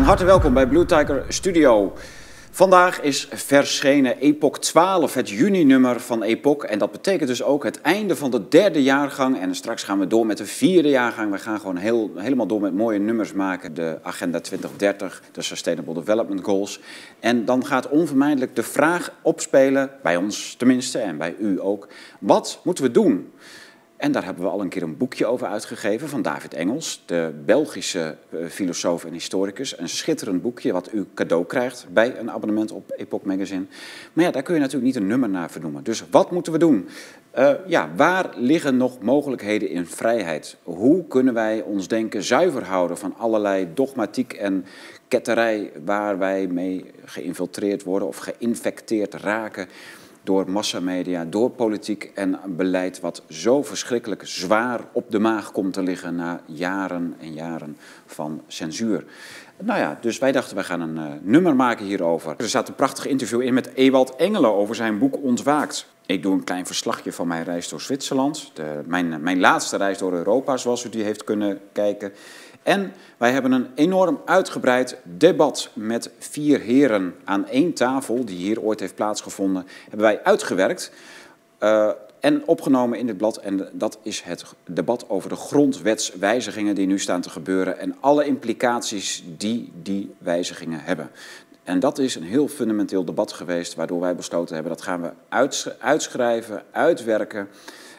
Van harte welkom bij Blue Tiger Studio. Vandaag is verschenen Epoch 12, het juni-nummer van Epoch. En dat betekent dus ook het einde van de derde jaargang. En straks gaan we door met de vierde jaargang. We gaan gewoon helemaal door met mooie nummers maken. De Agenda 2030, de Sustainable Development Goals. En dan gaat onvermijdelijk de vraag opspelen, bij ons tenminste en bij u ook. Wat moeten we doen? En daar hebben we al een keer een boekje over uitgegeven van David Engels, de Belgische filosoof en historicus. Een schitterend boekje wat u cadeau krijgt bij een abonnement op Epoch Magazine. Maar ja, daar kun je natuurlijk niet een nummer naar vernoemen. Dus wat moeten we doen? Waar liggen nog mogelijkheden in vrijheid? Hoe kunnen wij ons denken zuiver houden van allerlei dogmatiek en ketterij waar wij mee geïnfiltreerd worden of geïnfecteerd raken? Door massamedia, door politiek en beleid wat zo verschrikkelijk zwaar op de maag komt te liggen na jaren en jaren van censuur. Nou ja, dus wij dachten, wij gaan een nummer maken hierover. Er staat een prachtig interview in met Ewald Engelen over zijn boek Ontwaakt. Ik doe een klein verslagje van mijn reis door Zwitserland. Mijn laatste reis door Europa, zoals u die heeft kunnen kijken. En wij hebben een enorm uitgebreid debat met 4 heren aan één tafel, die hier ooit heeft plaatsgevonden, hebben wij uitgewerkt en opgenomen in dit blad. En dat is het debat over de grondwetswijzigingen die nu staan te gebeuren en alle implicaties die die wijzigingen hebben. En dat is een heel fundamenteel debat geweest, waardoor wij besloten hebben, dat gaan we uitschrijven, uitwerken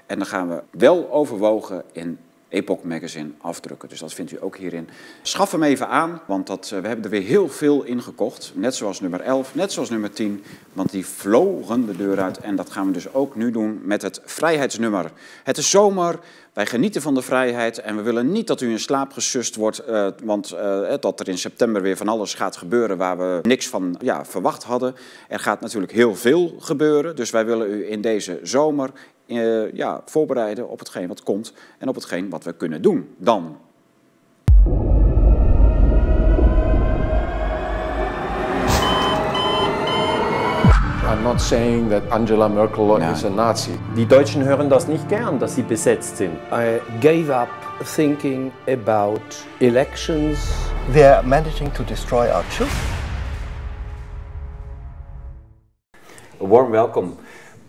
en dan gaan we wel overwogen in Epoch Magazine afdrukken. Dus dat vindt u ook hierin. Schaf hem even aan, want we hebben er weer heel veel in gekocht. Net zoals nummer 11, net zoals nummer 10, want die vlogen de deur uit. En dat gaan we dus ook nu doen met het vrijheidsnummer. Het is zomer, wij genieten van de vrijheid en we willen niet dat u in slaap gesust wordt, want dat er in september weer van alles gaat gebeuren waar we niks van verwacht hadden. Er gaat natuurlijk heel veel gebeuren, dus wij willen u in deze zomer voorbereiden op hetgeen wat komt en op hetgeen wat we kunnen doen dan. I'm not saying that Angela Merkel is a Nazi. Die Deutschen hören das nicht gern, dass sie besetzt sind. I gave up thinking about elections. They are managing to destroy our children. A warm welcome.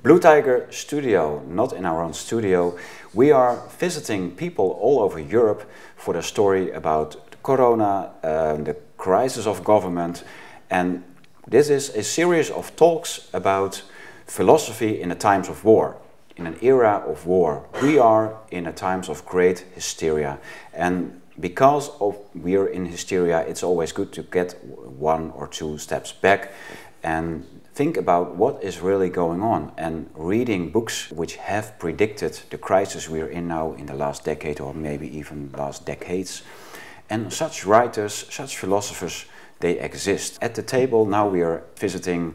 Blue Tiger Studio, not in our own studio. We are visiting people all over Europe for the story about Corona, the crisis of government, and this is a series of talks about philosophy in the times of war, in an era of war. We are in a times of great hysteria, and because we are in hysteria, it's always good to get 1 or 2 steps back and think about what is really going on, and reading books which have predicted the crisis we are in now in the last decade or maybe even last decades. And such writers, such philosophers, they exist. At the table now we are visiting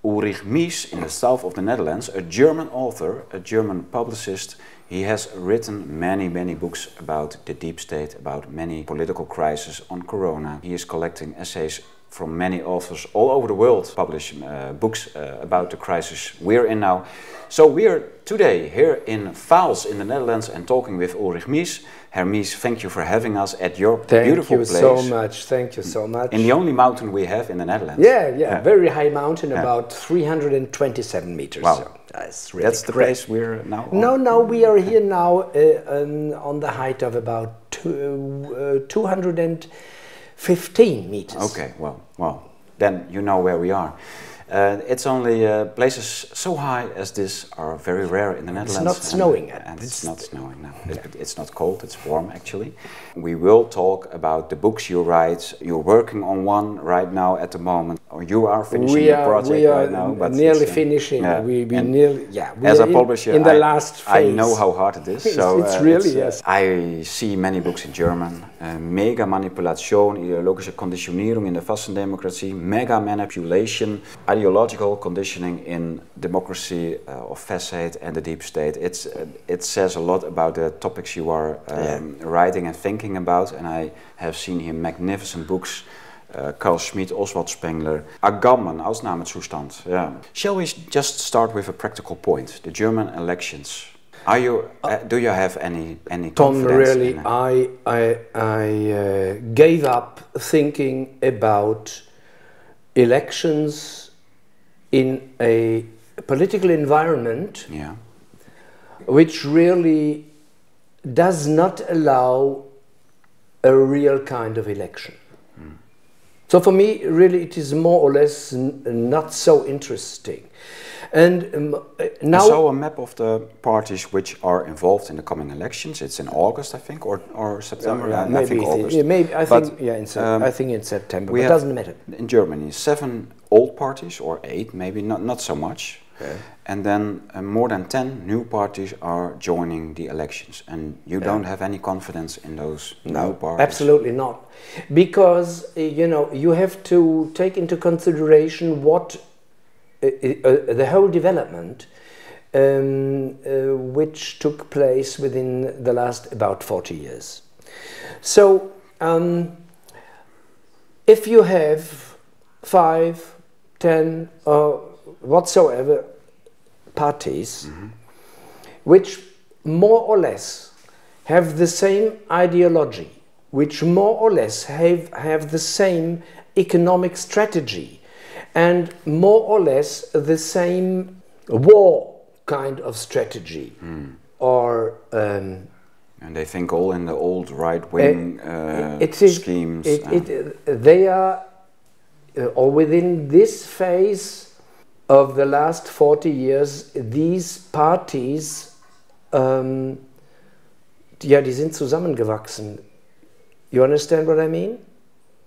Ullrich Mies in the south of the Netherlands, a German author, a German publicist. He has written many books about the deep state, about many political crises, on Corona. He is collecting essays from many authors all over the world, publish books about the crisis we're in now. So we're today here in Vaals in the Netherlands and talking with Ullrich Mies. Herr Mies, thank you for having us at your beautiful place. Thank you so much, thank you so much. In the only mountain we have in the Netherlands. Yeah, very high mountain, about 327 meters. Wow. So that's really That's the place we're now on? No, we are here now on the height of about 215 meters. Okay, well, then you know where we are. It's only places so high as this are very rare in the Netherlands. It's not snowing. And it's not snowing now. Yeah. It's not cold, it's warm actually. We will talk about the books you write. You're working on one right now at the moment. Or you are finishing the project right now. We are nearly finishing. Yeah. We nearly, as a publisher, in the last phase. I know how hard it is. So it's really, yes. I see many books in German. Mega Manipulation, ideologische Conditionierung in der Democratie, mega manipulation, ideological conditioning in democracy of facade and the deep state. It says a lot about the topics you are writing and thinking about, and I have seen here magnificent books. Carl Schmitt, Oswald Spengler, Agamben, Ausnahmezustand. Yeah. Shall we just start with a practical point, the German elections? Are you? Do you have any Tom, confidence? really, I gave up thinking about elections in a political environment which really does not allow a real kind of election. So for me, really, it is more or less not so interesting. And now I saw a map of the parties which are involved in the coming elections. It's in August, I think, or September. maybe I think August. I think in September. We but it doesn't matter. In Germany, 7 old parties, or 8, maybe not so much. Okay. And then more than 10 new parties are joining the elections. And you don't have any confidence in those new parties? Absolutely not. Because, you have to take into consideration what the whole development which took place within the last about 40 years. So, if you have 5, 10, or whatsoever parties which more or less have the same ideology, which more or less have the same economic strategy, and more or less the same war kind of strategy, or and they think all in the old right-wing schemes. They are, or within this phase of the last 40 years, these parties, die sind zusammengewachsen. You understand what I mean?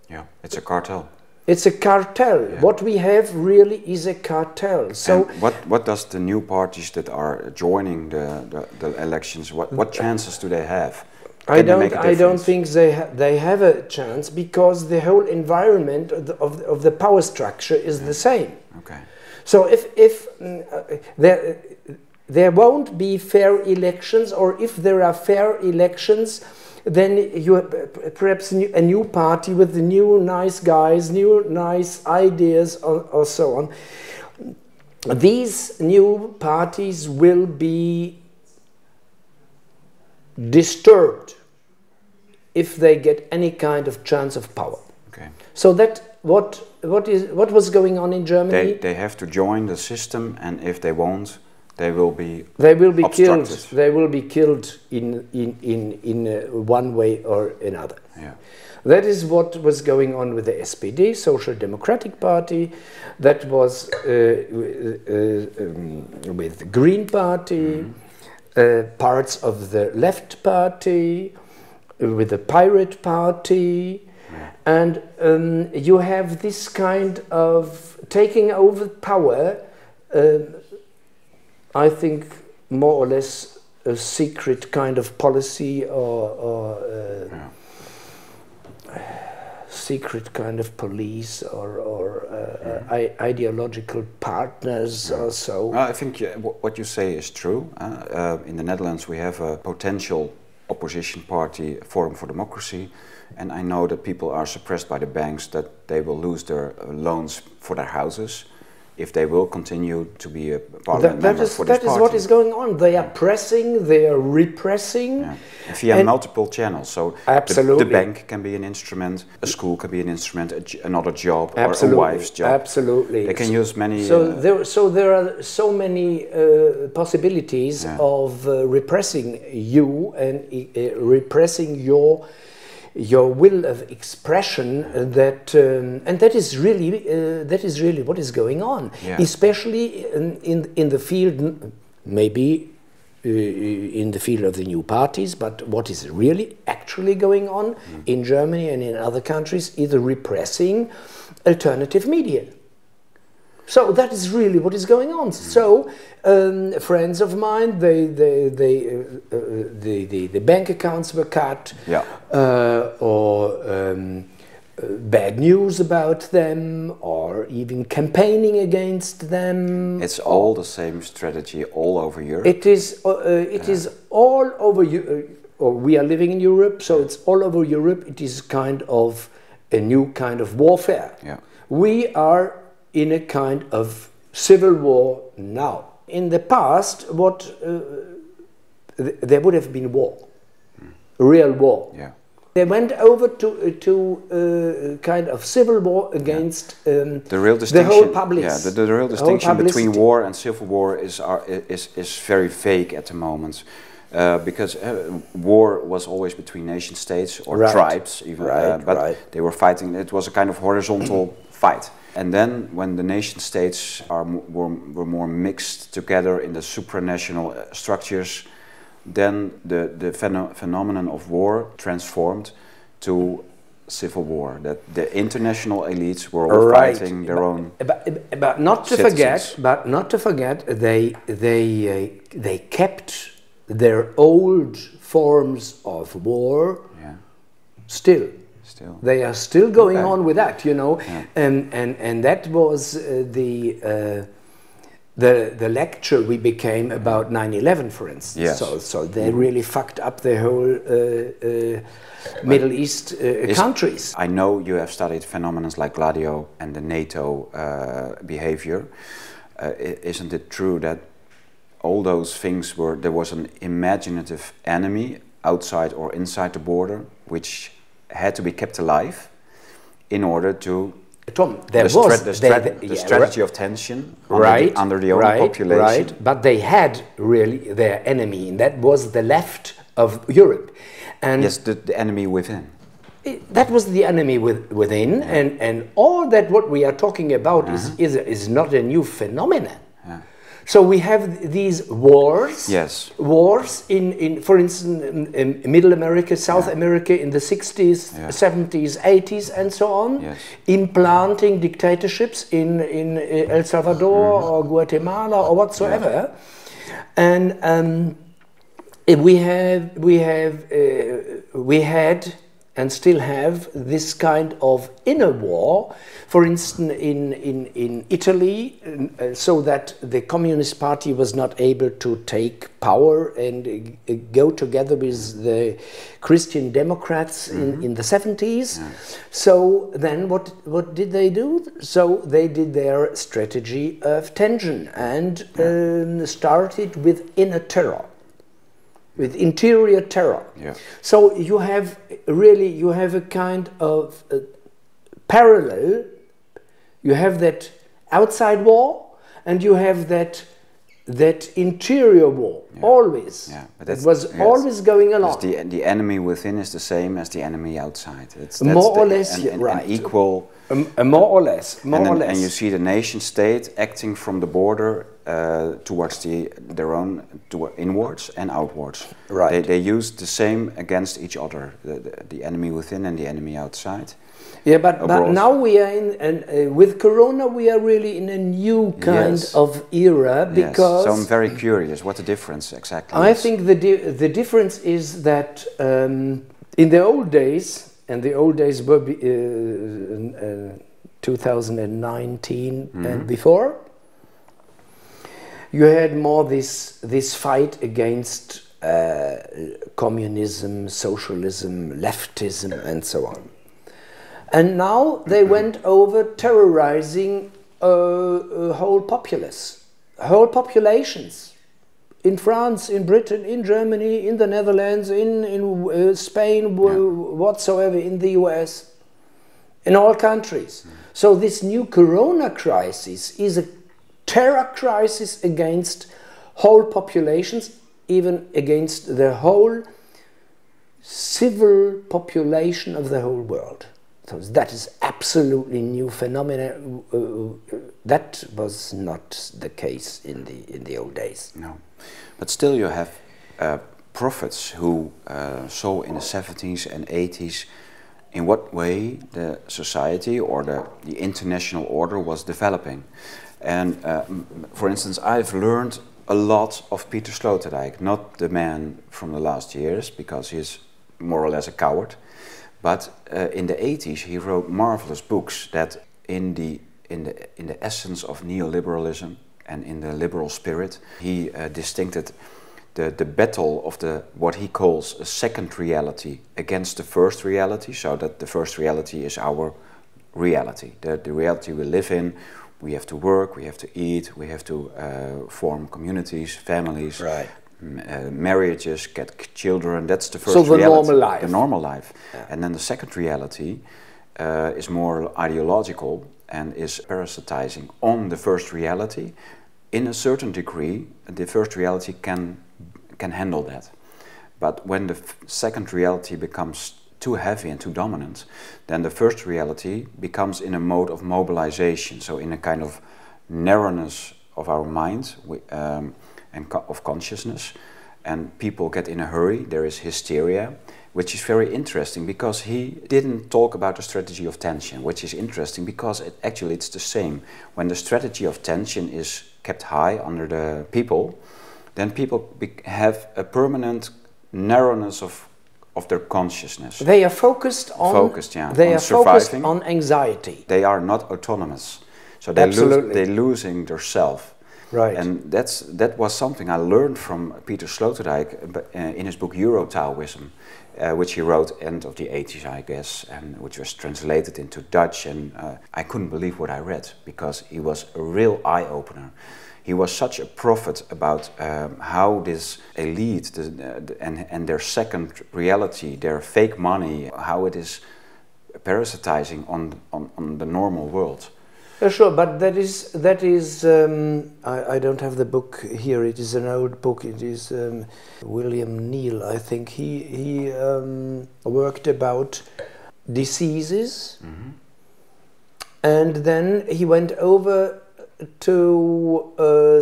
Yeah, it's a cartel. It's a cartel. Yeah. What we have really is a cartel. So, and what does the new parties that are joining the elections? What chances do they have? I don't think they have a chance, because the whole environment of the power structure is the same. Okay. So if there won't be fair elections, or if there are fair elections, then you have perhaps a new party with the new nice guys, new nice ideas, or so on. These new parties will be disturbed if they get any kind of chance of power. Okay. So that what was going on in Germany? They have to join the system, and if they won't, they will be killed. They will be killed in one way or another. Yeah. That is what was going on with the SPD, Social Democratic Party. That was with the Green Party, parts of the Left Party, with the Pirate Party. And you have this kind of taking over power, I think more or less a secret kind of policy, or secret kind of police, or ideological partners, or so. I think what you say is true. In the Netherlands we have a potential opposition party, Forum for Democracy, and I know that people are suppressed by the banks that they will lose their loans for their houses if they will continue to be a parliament member for this party. That is what is going on. They are pressing, they are repressing. Yeah. If you have multiple channels, so absolutely. The bank can be an instrument, a school can be an instrument, another job, or a wife's job. Absolutely. They can use many... So there are so many possibilities of repressing you and repressing your will of expression, that and that is really what is going on, especially in the field, maybe in the field of the new parties, but what is really actually going on in Germany and in other countries is repressing alternative media. So that is really what is going on. So friends of mine, the bank accounts were cut, or bad news about them, or even campaigning against them. It's all the same strategy all over Europe. It is all over Europe. Or we are living in Europe, so it's all over Europe. It is kind of a new kind of warfare. Yeah. We are in a kind of civil war now. In the past, what there would have been war, real war. Yeah. They went over to kind of civil war against the real the whole public. Yeah, the real distinction between war and civil war is very vague at the moment, because war was always between nation states or tribes, even, but they were fighting. It was a kind of horizontal fight. And then, when the nation states were more mixed together in the supranational structures, then the phenomenon of war transformed to civil war. That the international elites were all fighting their own. But not to citizens. forget, they kept their old forms of war. Yeah. Still. They are still going on with that, you know, and that was the lecture we became about 9/11, for instance. Yes. So they really fucked up the whole Middle East countries. I know you have studied phenomena like Gladio and the NATO behavior. Isn't it true that all those things there was an imaginative enemy outside or inside the border, which had to be kept alive in order to Tom, the strategy of tension under the own population. Right, but they had really their enemy, and that was the left of Europe. And yes, the enemy within. That was the enemy within, and all that what we are talking about is not a new phenomenon. So we have these wars. Yes. Wars in for instance, in Middle America, South America in the 60s, 70s, 80s, and so on. Yes. Implanting dictatorships in El Salvador or Guatemala or whatsoever, and we had and still have this kind of inner war, for instance in Italy, so that the Communist Party was not able to take power and go together with the Christian Democrats in the 70s. So then what did they do? So they did their strategy of tension and started with inner terror. With interior terror. Yeah. So you have a kind of parallel. You have that outside war, and you have that interior war. Always. Yeah, but it was always going along. The enemy within is the same as the enemy outside. More or less, right. An equal. More or less. And you see the nation state acting from the border towards their own inwards and outwards. Right. They use the same against each other. The enemy within and the enemy outside. Yeah, but now we are with Corona we are really in a new kind of era, because. So I'm very curious what the difference exactly is. I think the difference is that in the old days. And the old days were 2019 and before. You had more this fight against communism, socialism, leftism, and so on. And now they went over terrorizing whole populace, whole populations. In France, in Britain, in Germany, in the Netherlands, in Spain, whatsoever, in the US, in all countries. So this new Corona crisis is a terror crisis against whole populations, even against the whole civil population of the whole world. So that is absolutely new phenomenon. That was not the case in the old days. No, but still you have prophets who saw in the 70s and 80s in what way the society or the international order was developing. And for instance, I've learned a lot of Peter Sloterdijk, not the man from the last years, because he's more or less a coward. But in the 80s, he wrote marvelous books that, in the essence of neoliberalism and in the liberal spirit, he distincted the battle of what he calls a second reality against the first reality, so that the first reality is our reality, the reality we live in. We have to work, we have to eat, we have to form communities, families. Right. marriages, get children. That's the first so the reality. normal life. The normal life. Yeah. And then the second reality is more ideological and is parasitizing on the first reality. In a certain degree, the first reality can handle that. But when the second reality becomes too heavy and too dominant, then the first reality becomes in a mode of mobilization, so in a kind of narrowness of our mind and of consciousness, and people get in a hurry. There is hysteria, which is very interesting because he didn't talk about the strategy of tension, which is interesting because actually it's the same. When the strategy of tension is kept high under the people, then people have a permanent narrowness of their consciousness. They are focused on focused on anxiety. They are not autonomous, so they're losing their self. Right. And that was something I learned from Peter Sloterdijk in his book Euro-Taoism, which he wrote end of the 80s, I guess, and which was translated into Dutch. And I couldn't believe what I read because he was a real eye-opener. He was such a prophet about how this elite and their second reality, their fake money, how it is parasitizing on the normal world. Sure, but that is I don't have the book here. It is an old book. It is William Neal, I think. He worked about diseases, and then he went over to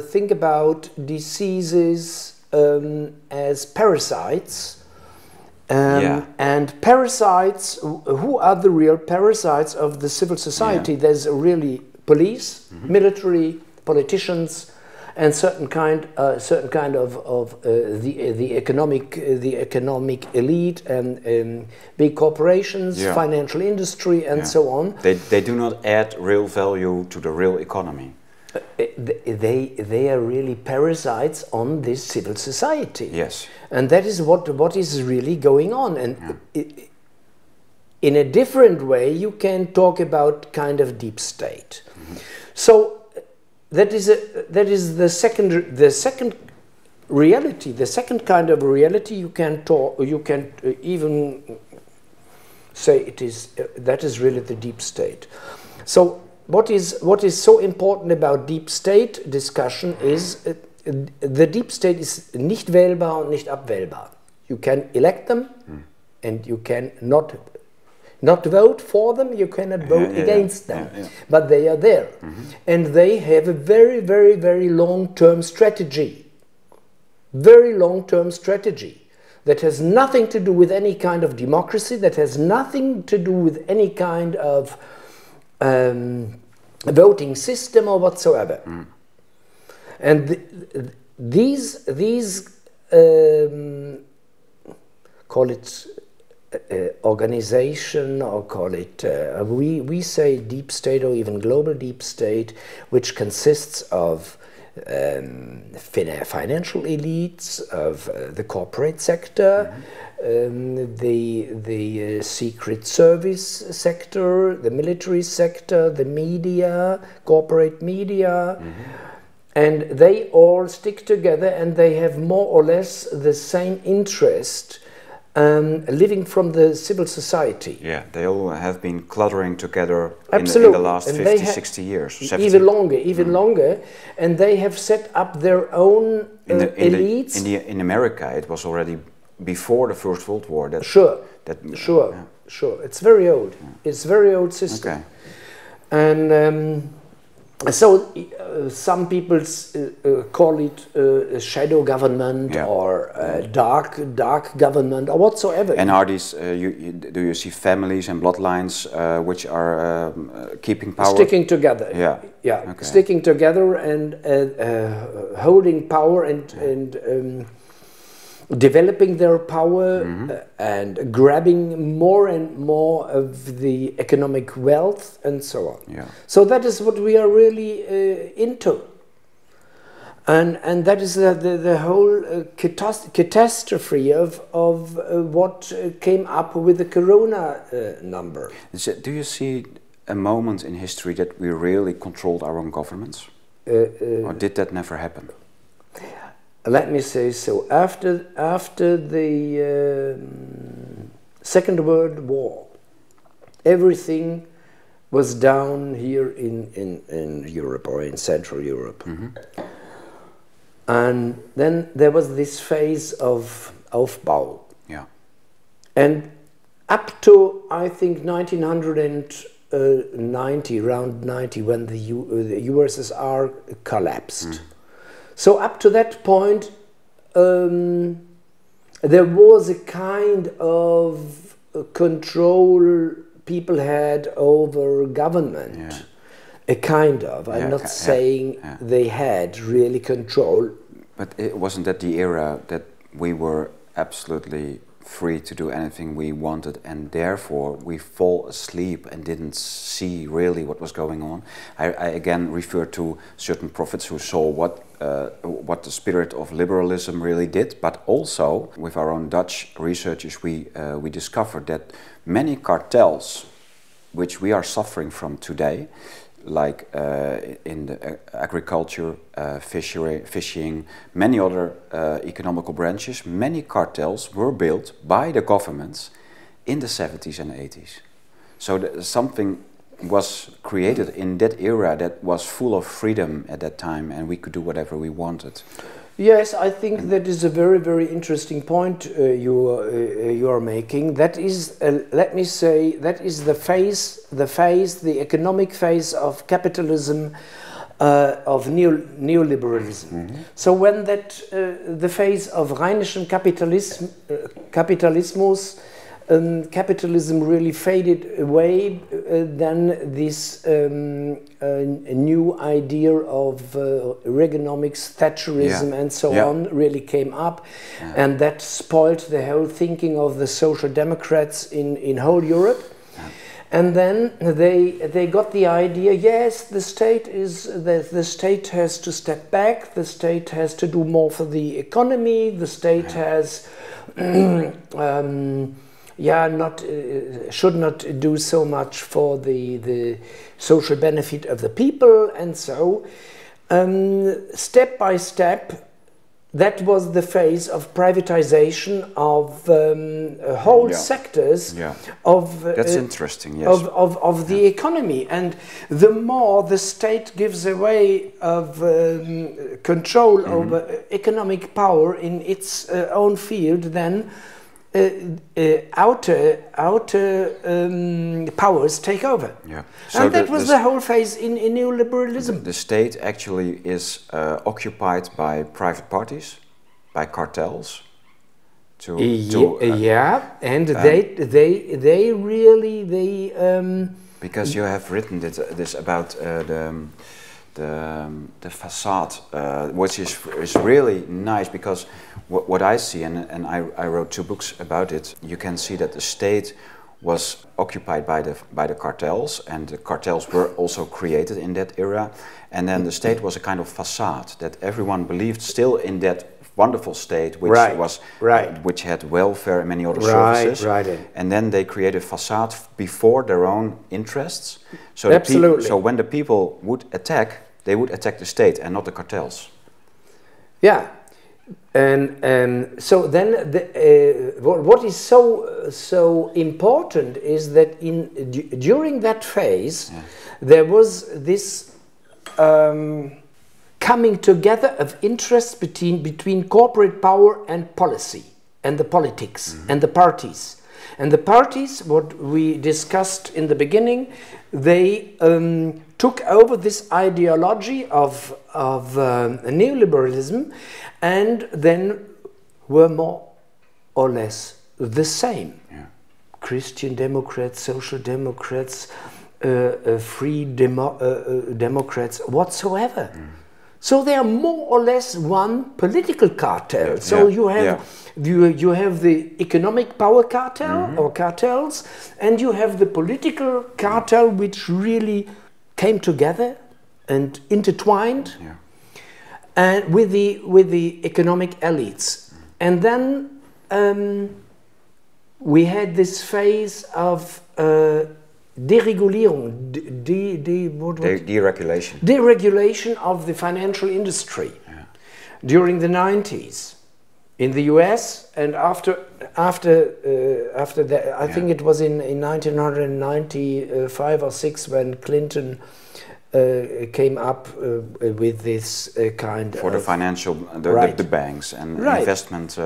think about diseases as parasites. And parasites, who are the real parasites of the civil society? Yeah. There's really police, military, politicians, and certain kind of the economic elite and big corporations, financial industry, and so on. They do not add real value to the real economy. They are really parasites on this civil society. Yes. And that is what is really going on. And in a different way, you can talk about kind of deep state. So that is the second reality, the second kind of reality. You can even say it is that is really the deep state. So what is so important about deep state discussion is the deep state is nicht wählbar und nicht abwählbar. You can elect them and you can not vote for them, you cannot vote against them, but they are there. And they have a very, very, very long-term strategy. Very long-term strategy that has nothing to do with any kind of democracy, that has nothing to do with any kind of voting system or whatsoever. And these call it organization, or call it we say deep state or even global deep state, which consists of financial elites, of the corporate sector, the secret service sector, the military sector, the media, corporate media, and they all stick together and they have more or less the same interest living from the civil society. Yeah, they all have been cluttering together in the last 50, 60 years. 70. Even longer. And they have set up their own elites. In America, it was already before the First World War. Sure. It's very old. It's a very old system. Okay. And so some people call it shadow government or dark government or whatsoever. And are these, do you see families and bloodlines which are keeping power? Sticking together. Yeah. Okay. Sticking together and holding power and developing their power and grabbing more and more of the economic wealth and so on. Yeah. So that is what we are really into. And that is the whole catastrophe of what came up with the corona number. Do you see a moment in history that we really controlled our own governments? Or did that never happen? let me say so, after the Second World War, everything was down here in Europe or in Central Europe. And then there was this phase of Aufbau. Yeah. And up to, I think, 1990, around 90, when the USSR collapsed. So up to that point, there was a kind of control people had over government. A kind of. I'm not saying they had really control. But it wasn't that the era that we were absolutely free to do anything we wanted, and therefore we fall asleep and didn't see really what was going on. I again refer to certain prophets who saw what the spirit of liberalism really did, but also with our own Dutch researchers we discovered that many cartels which we are suffering from today, like in the agriculture, fishing, many other economical branches, many cartels were built by the governments in the 70s and 80s. So something was created in that era that was full of freedom at that time, and we could do whatever we wanted. Yes, I think that is a very, very interesting point you are making. That is, let me say, that is the economic phase of capitalism, of neoliberalism. So when that the phase of rheinischen Kapitalismus, capitalism really faded away, then this new idea of Reaganomics, Thatcherism and so on really came up, and that spoiled the whole thinking of the social democrats in whole Europe. And then they got the idea, yes, the state has to step back, the state has to do more for the economy, the state has should not do so much for the social benefit of the people, and so step by step, that was the phase of privatization of whole sectors of that's interesting. Yes. of the economy, and the more the state gives away of control over economic power in its own field, then outer powers take over. So and that was the whole phase in neoliberalism. The state actually is occupied by private parties, by cartels. And they really because you have written this about the facade, which is really nice, because what I see, and I wrote 2 books about it, you can see that the state was occupied by the cartels, and the cartels were also created in that era, and then the state was a kind of facade that everyone believed still in that wonderful state, which which had welfare and many other services, and then they created a facade before their own interests. So so when the people would attack, they would attack the state and not the cartels. Yeah, and so then what is so important is that during that phase there was this coming together of interests between corporate power and policy and the politics and the parties. And the parties, what we discussed in the beginning, they took over this ideology of neoliberalism, and then were more or less the same. Christian Democrats, Social Democrats, Free Democrats, whatsoever. So they are more or less one political cartel. So you have you have the economic power cartel or cartels, and you have the political cartel, which really came together and intertwined, and with the economic elites. And then we had this phase of deregulierung, deregulation of the financial industry. during the 90s in the US, and after that, I think it was in 1995 or 6 when Clinton came up with this kind for of... the financial, the banks and investment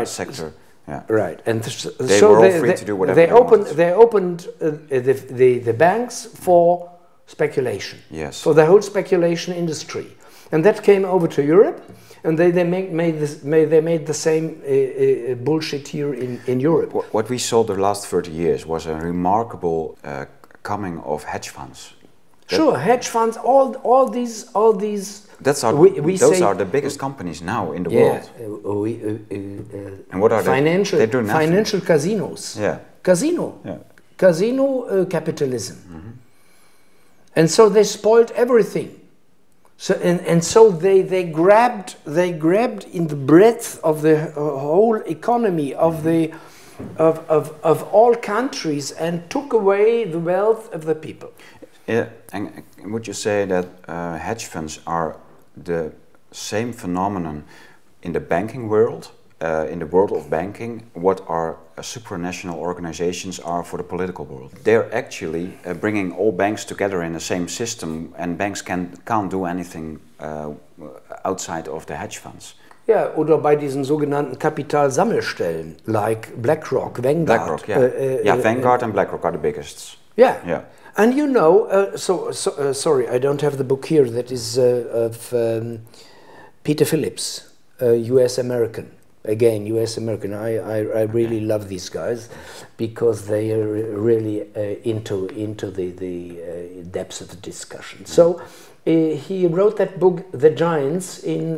sector. Yeah. Right, and they were all free to do whatever they wanted. They opened the banks for speculation, yes, for the whole speculation industry, and that came over to Europe, and they made the same bullshit here in Europe. What we saw the last 30 years was a remarkable coming of hedge funds. Sure, hedge funds, all these. Those are the biggest companies now in the world. And what are financial? They do nothing. Financial casinos. Yeah. Casino. Yeah. Casino capitalism. And so they spoiled everything. So so they grabbed in the breadth of the whole economy of all countries and took away the wealth of the people. Yeah, and would you say that hedge funds are the same phenomenon in the banking world, in the world of banking, what our supranational organizations are for the political world? They're actually bringing all banks together in the same system, and banks can't do anything outside of the hedge funds. Ja, oder bei diesen sogenannten Kapitalsammelstellen, like BlackRock, Vanguard. Vanguard and BlackRock are the biggest. Yeah. Yeah. And you know, sorry, I don't have the book here. That is of Peter Phillips, U.S. American. Again, U.S. American. I really love these guys because they are really into the depths of the discussion. So he wrote that book, The Giants, in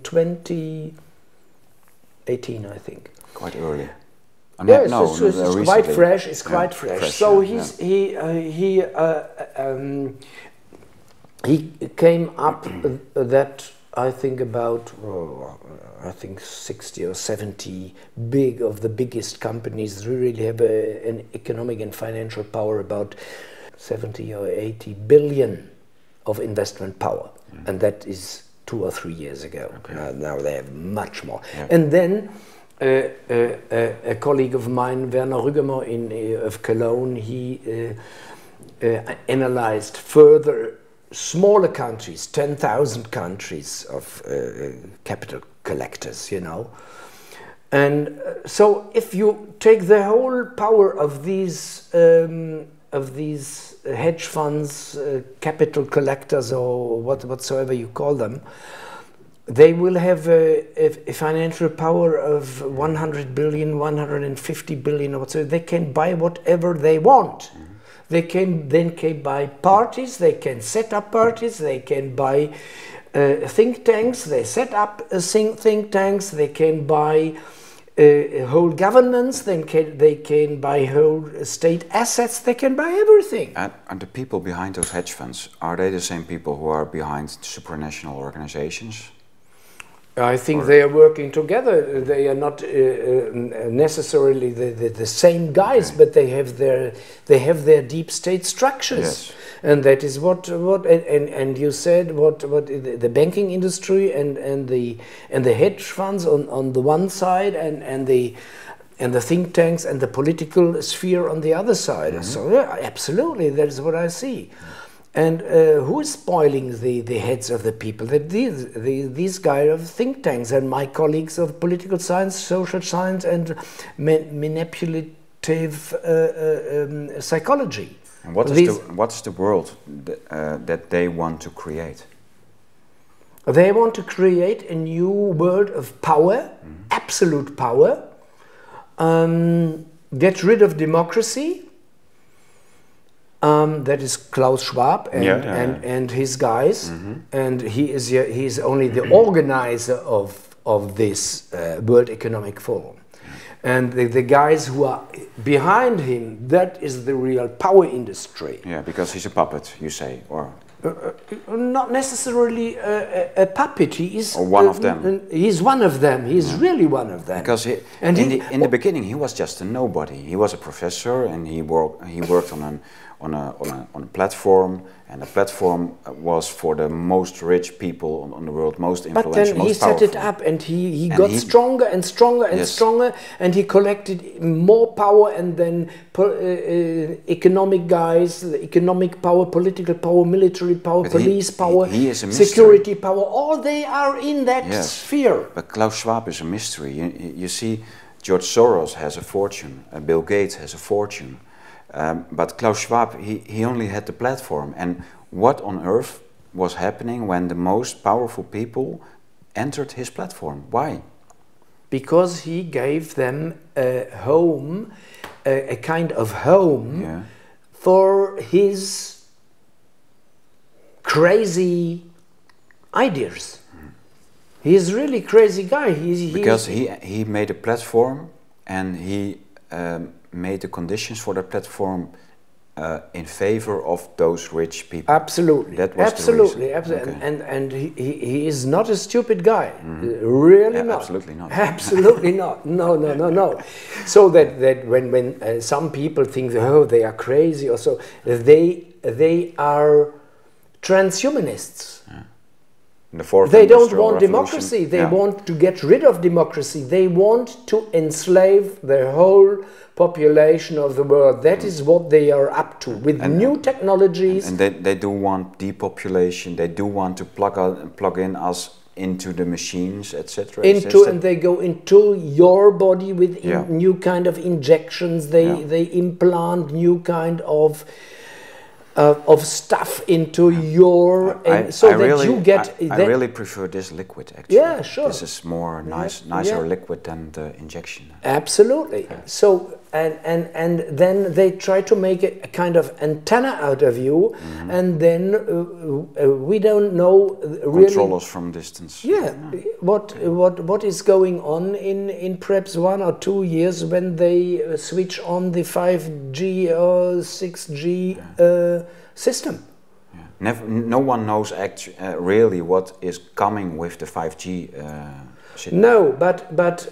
2018, I think. Quite early. Yes, it's quite fresh. It's quite fresh. So he came up that I think about 60 or 70 of the biggest companies really have an economic and financial power, about 70 or 80 billion of investment power, and that is 2 or 3 years ago. Okay. Now they have much more, and then. A colleague of mine, Werner Rüggemer of Cologne, he analyzed further smaller countries, 10,000 countries of capital collectors, you know. And so if you take the whole power of these hedge funds, capital collectors, or whatsoever you call them, they will have a financial power of 100 billion, 150 billion, or whatsoever. They can buy whatever they want. They can buy parties, they can set up parties, they can buy think tanks, they set up think tanks, they can buy whole governments, they can buy whole state assets, they can buy everything. And the people behind those hedge funds, are they the same people who are behind supranational organizations? I think they are working together. They are not necessarily the same guys, but they have their deep state structures, yes. And that is what you said what the banking industry and the hedge funds on the one side and the think tanks and the political sphere on the other side. Mm-hmm. So yeah, absolutely, that is what I see. And who is spoiling the heads of the people? That these guys of think tanks and my colleagues of political science, social science, and manipulative psychology. And what's the world that they want to create? They want to create a new world of power, absolute power. Get rid of democracy. That is Klaus Schwab and his guys, and he is only the organizer of this World Economic Forum, and the guys who are behind him, that is the real power industry. Yeah, because he's a puppet, you say, or not necessarily a puppet. He is one of them. He's one of them. He's really one of them. Because in the beginning, he was just a nobody. He was a professor, and he worked on a platform, and the platform was for the most rich people on the world, most influential, but then he most powerful. set it up, and he got stronger and stronger and stronger, and he collected more power, and then economic guys, the economic power, political power, military power, but police power, he is a security power, all they are in that sphere. But Klaus Schwab is a mystery. You see, George Soros has a fortune, Bill Gates has a fortune, but Klaus Schwab, he only had the platform. And what on earth was happening when the most powerful people entered his platform? Why? Because he gave them a home, a kind of home for his crazy ideas. He's a really crazy guy. Because he made a platform, and he made the conditions for the platform in favor of those rich people. Absolutely. That was absolutely, the reason. absolutely. Okay. And he is not a stupid guy. Really not. Absolutely not. Absolutely not. No. So that when some people think, oh, they are crazy or so, they are transhumanists. They don't want democracy. They want to get rid of democracy. They want to enslave the whole population of the world. That is what they are up to with new technologies. And they do want depopulation. They do want to plug in us into the machines, etc. And they go into your body with new kind of injections. They implant new kind of stuff into your I really prefer this liquid, actually. Yeah, sure. This is more nicer liquid than the injection. Absolutely. Yeah. So and then they try to make a kind of antenna out of you, and then we don't know really control us from distance. Yeah. What is going on in perhaps 1 or 2 years when they switch on the 5G or 6G system? No one knows really what is coming with the 5G system. No, but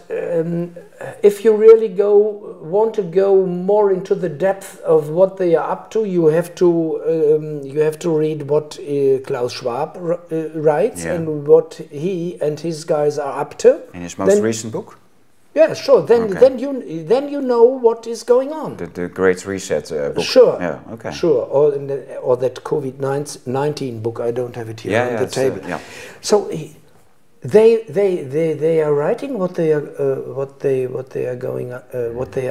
if you really want to go more into the depth of what they are up to, you have to read what Klaus Schwab writes and what he and his guys are up to. In his most recent book? Yeah, sure. Then you know what is going on. The Great Reset book. Sure. Yeah. Okay. Sure. Or that COVID-19 book. I don't have it here on the table. So they are writing what they are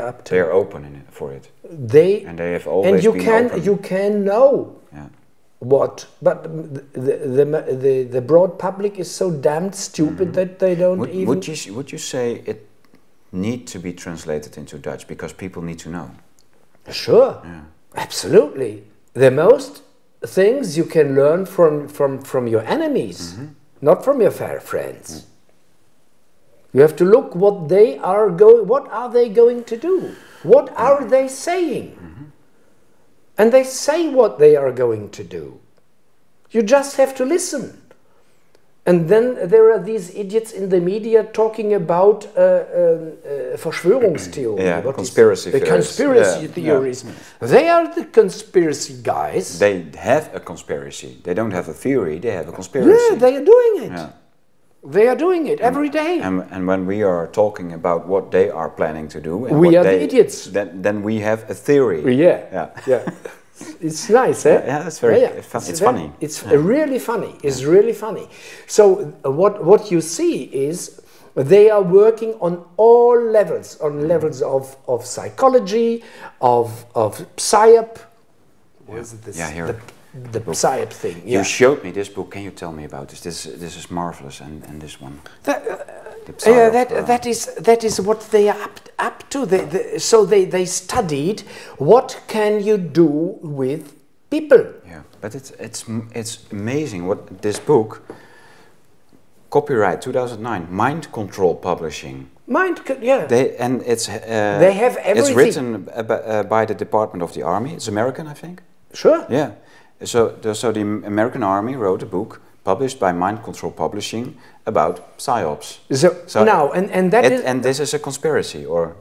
up to. They are open for it. They have always been open. You can know. Yeah. What? But the broad public is so damned stupid that they don't even. Would you say it need to be translated into Dutch because people need to know? Sure. Yeah. Absolutely. The most things you can learn from your enemies, not from your fair friends. You have to look what are they going to do? What are they saying? And they say what they are going to do. You just have to listen. And then there are these idiots in the media talking about Verschwörungstheorie. Conspiracy theories. Conspiracy theories. Yeah. They are the conspiracy guys. They have a conspiracy. They don't have a theory, they have a conspiracy. Yeah, they are doing it. Yeah. They are doing it every day. And when we are talking about what they are planning to do, we are the idiots. Then we have a theory. Yeah. It's nice, eh? Yeah, that's very fun. It's funny. It's really funny. It's really funny. So what you see is they are working on all levels, on levels of psychology, of psyop. What is this? Yeah, here. The psyop thing. Yeah. You showed me this book. Can you tell me about this? This is marvelous, and this one. That is what they are up to. So they studied what can you do with people. Yeah, but it's amazing what this book. Copyright 2009, Mind Control Publishing. They have everything. It's written by the Department of the Army. It's American, I think. Sure. Yeah. So the American Army wrote a book published by Mind Control Publishing about psyops. And this is a conspiracy, or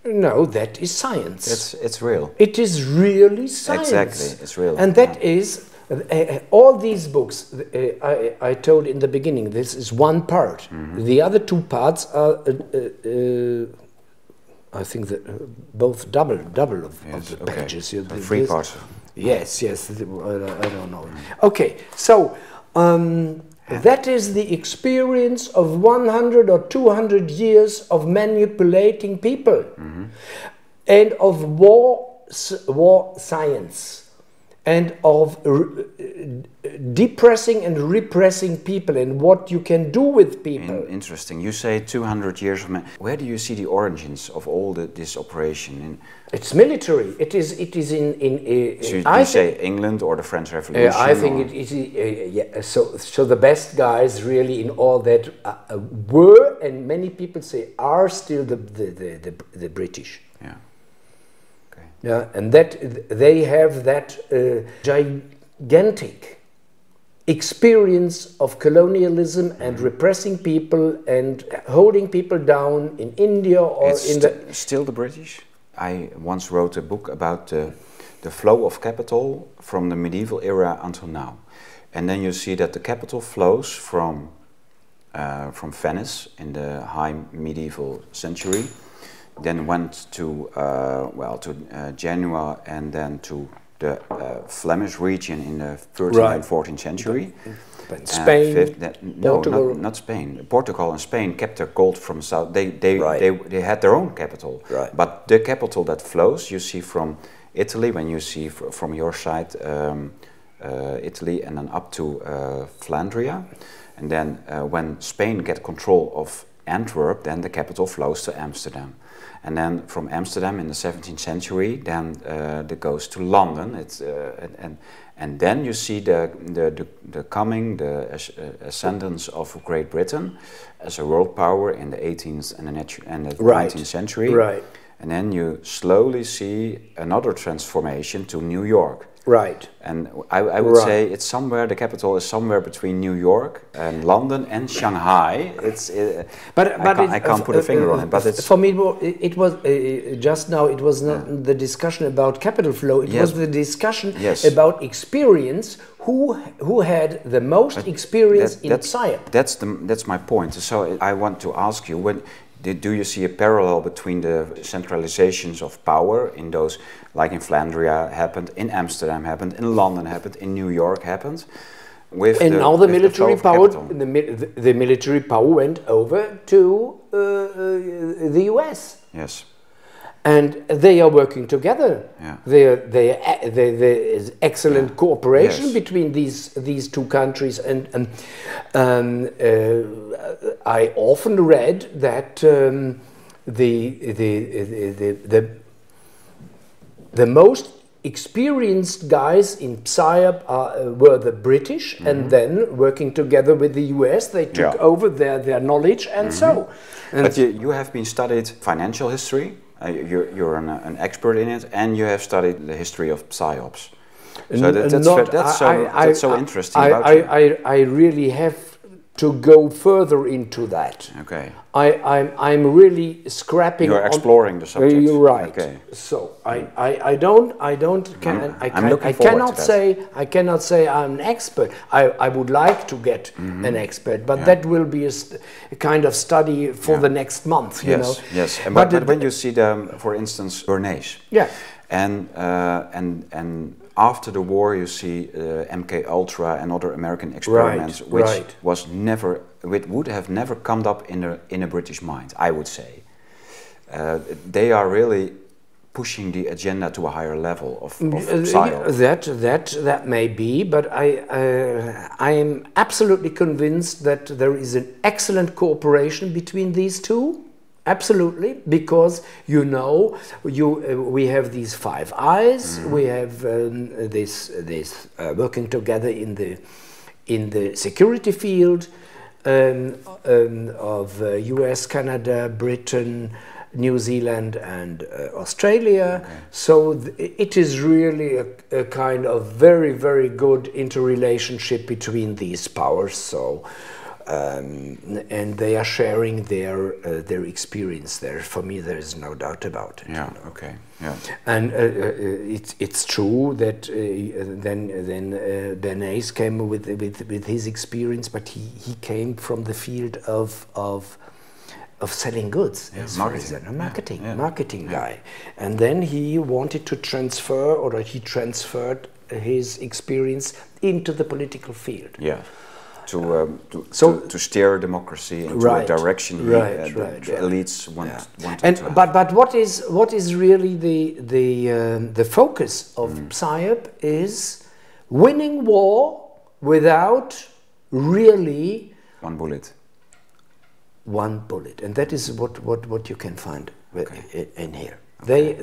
No, that is science. It's real. It is really science. Exactly, it's real. And that is, all these books, I told in the beginning, this is one part. The other two parts are, I think, that both double of the pages. Three parts. Yes, I don't know. Okay, so that is the experience of 100 or 200 years of manipulating people and of war science and of depressing and repressing people and what you can do with people. Interesting. You say 200 years of where do you see the origins of all this operation? It's military. It is in so you say England or the French Revolution? I think it is. So the best guys really in all that were, and many people say are still the British. Yeah. Okay. Yeah, and that they have that gigantic experience of colonialism and repressing people and holding people down in India or still the British. I once wrote a book about the flow of capital from the medieval era until now, and then you see that the capital flows from Venice in the high medieval century, then went to Genoa, and then to the Flemish region in the 13th and 14th century. Spain, Portugal. Not Spain. Portugal and Spain kept their gold from south. They had their own capital. Right. But the capital that flows, you see from Italy, when you see from your side, Italy, and then up to Flandria. And then when Spain get control of Antwerp, then the capital flows to Amsterdam. And then from Amsterdam in the 17th century, then it goes to London. It's and then you see the ascendance of Great Britain as a world power in the 18th and the 19th century. Right. And then you slowly see another transformation to New York. Right. And I would say it's somewhere, the capital is somewhere between New York and London and Shanghai. I can't put a finger on it, but it's... For me, it was, just now, it was not the discussion about capital flow, it was the discussion about experience, who had the most experience in science. That's my point. So I want to ask you, do you see a parallel between the centralizations of power in those, like in Flandria happened, in Amsterdam happened, in London happened, in New York happened, now the military power, the military power went over to the US. Yes. And they are working together. Yeah. There is excellent cooperation between these two countries, and I often read that the most experienced guys in PSYOP were the British, and then working together with the US, they took over their knowledge and so. And but you have been studied financial history. You're an expert in it, and you have studied the history of PSYOPs. So that's so interesting. I really have to go further into that. Okay. I'm really scrapping. You're exploring the subject. You're right. Okay. So I cannot say I'm an expert. I would like to get an expert, but that will be a kind of study for the next month. You know. Yes. But when you see for instance, Bernays. Yeah. And after the war, you see MK Ultra and other American experiments, which would have never come up in a British mind, I would say. They are really pushing the agenda to a higher level of PSYOP. That may be, but I am absolutely convinced that there is an excellent cooperation between these two. Absolutely, because we have these 5 eyes. We have this working together in the security field of US, Canada, Britain, New Zealand, and Australia. Okay. So it is really a kind of very, very good interrelationship between these powers. So. and they are sharing their experience there. For me, there is no doubt about it. Yeah. Okay. Yeah. And it's true that then Bernays came with his experience, but he came from the field of selling goods, marketing guy, and then he wanted to transfer, or he transferred his experience into the political field. Yeah. To steer democracy into a direction the elites want to but what is really the focus of PSYOP is winning war without really one bullet, and that is what you can find in here. Okay.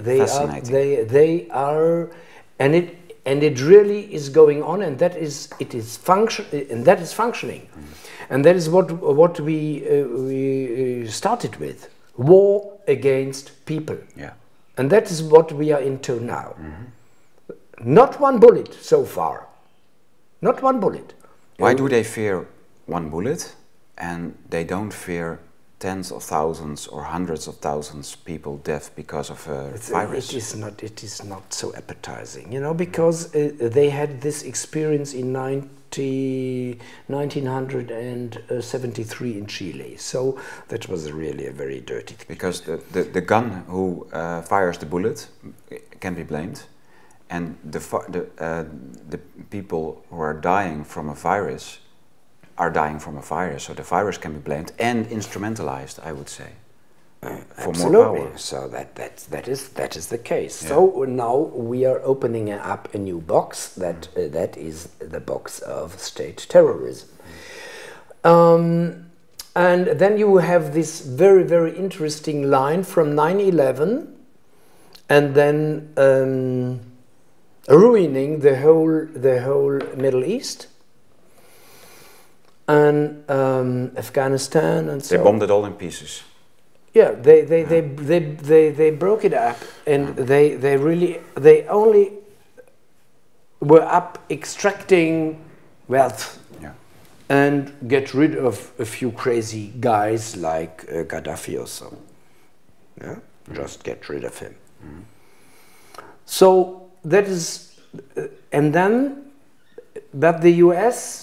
They are, and it really is going on, and that is functioning, and that is what we started with: war against people. Yeah, and that is what we are into now. Not one bullet so far. Not one bullet. Why do they fear one bullet, and they don't fear tens of thousands or hundreds of thousands people death because of a virus? It is not so appetizing, you know, because they had this experience in 1973 in Chile. So that was really a very dirty thing. Because the gun who fires the bullet can be blamed, and the people who are dying from a virus are dying from a virus, so the virus can be blamed and instrumentalized, I would say, for absolutely. more power. So that is the case. Yeah. So now we are opening up a new box that is the box of state terrorism, and then you have this very, very interesting line from 9/11, and then ruining the whole Middle East. And Afghanistan and so. They bombed it all in pieces. Yeah, they broke it up, and they only were up extracting wealth, and get rid of a few crazy guys like Gaddafi or so. Yeah, just get rid of him. So that is, and then, but the U.S.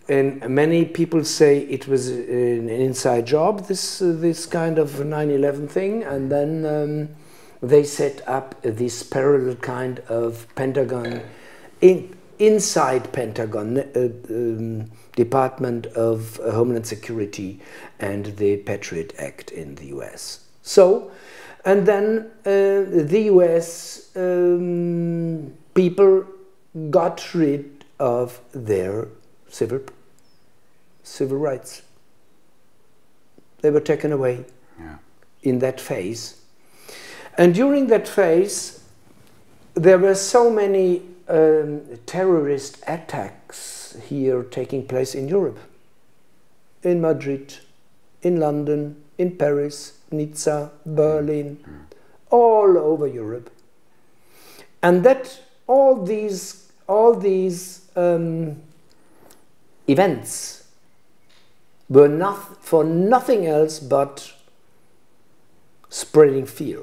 and many people say it was an inside job, this kind of 9/11 thing, and then they set up this parallel kind of Pentagon, inside Pentagon, Department of Homeland Security and the Patriot Act in the US. So, and then the US people got rid of their civil rights. They were taken away in that phase. And during that phase, there were so many terrorist attacks here taking place in Europe. In Madrid, in London, in Paris, Nizza, Berlin, all over Europe. And that all these events were for nothing else but spreading fear.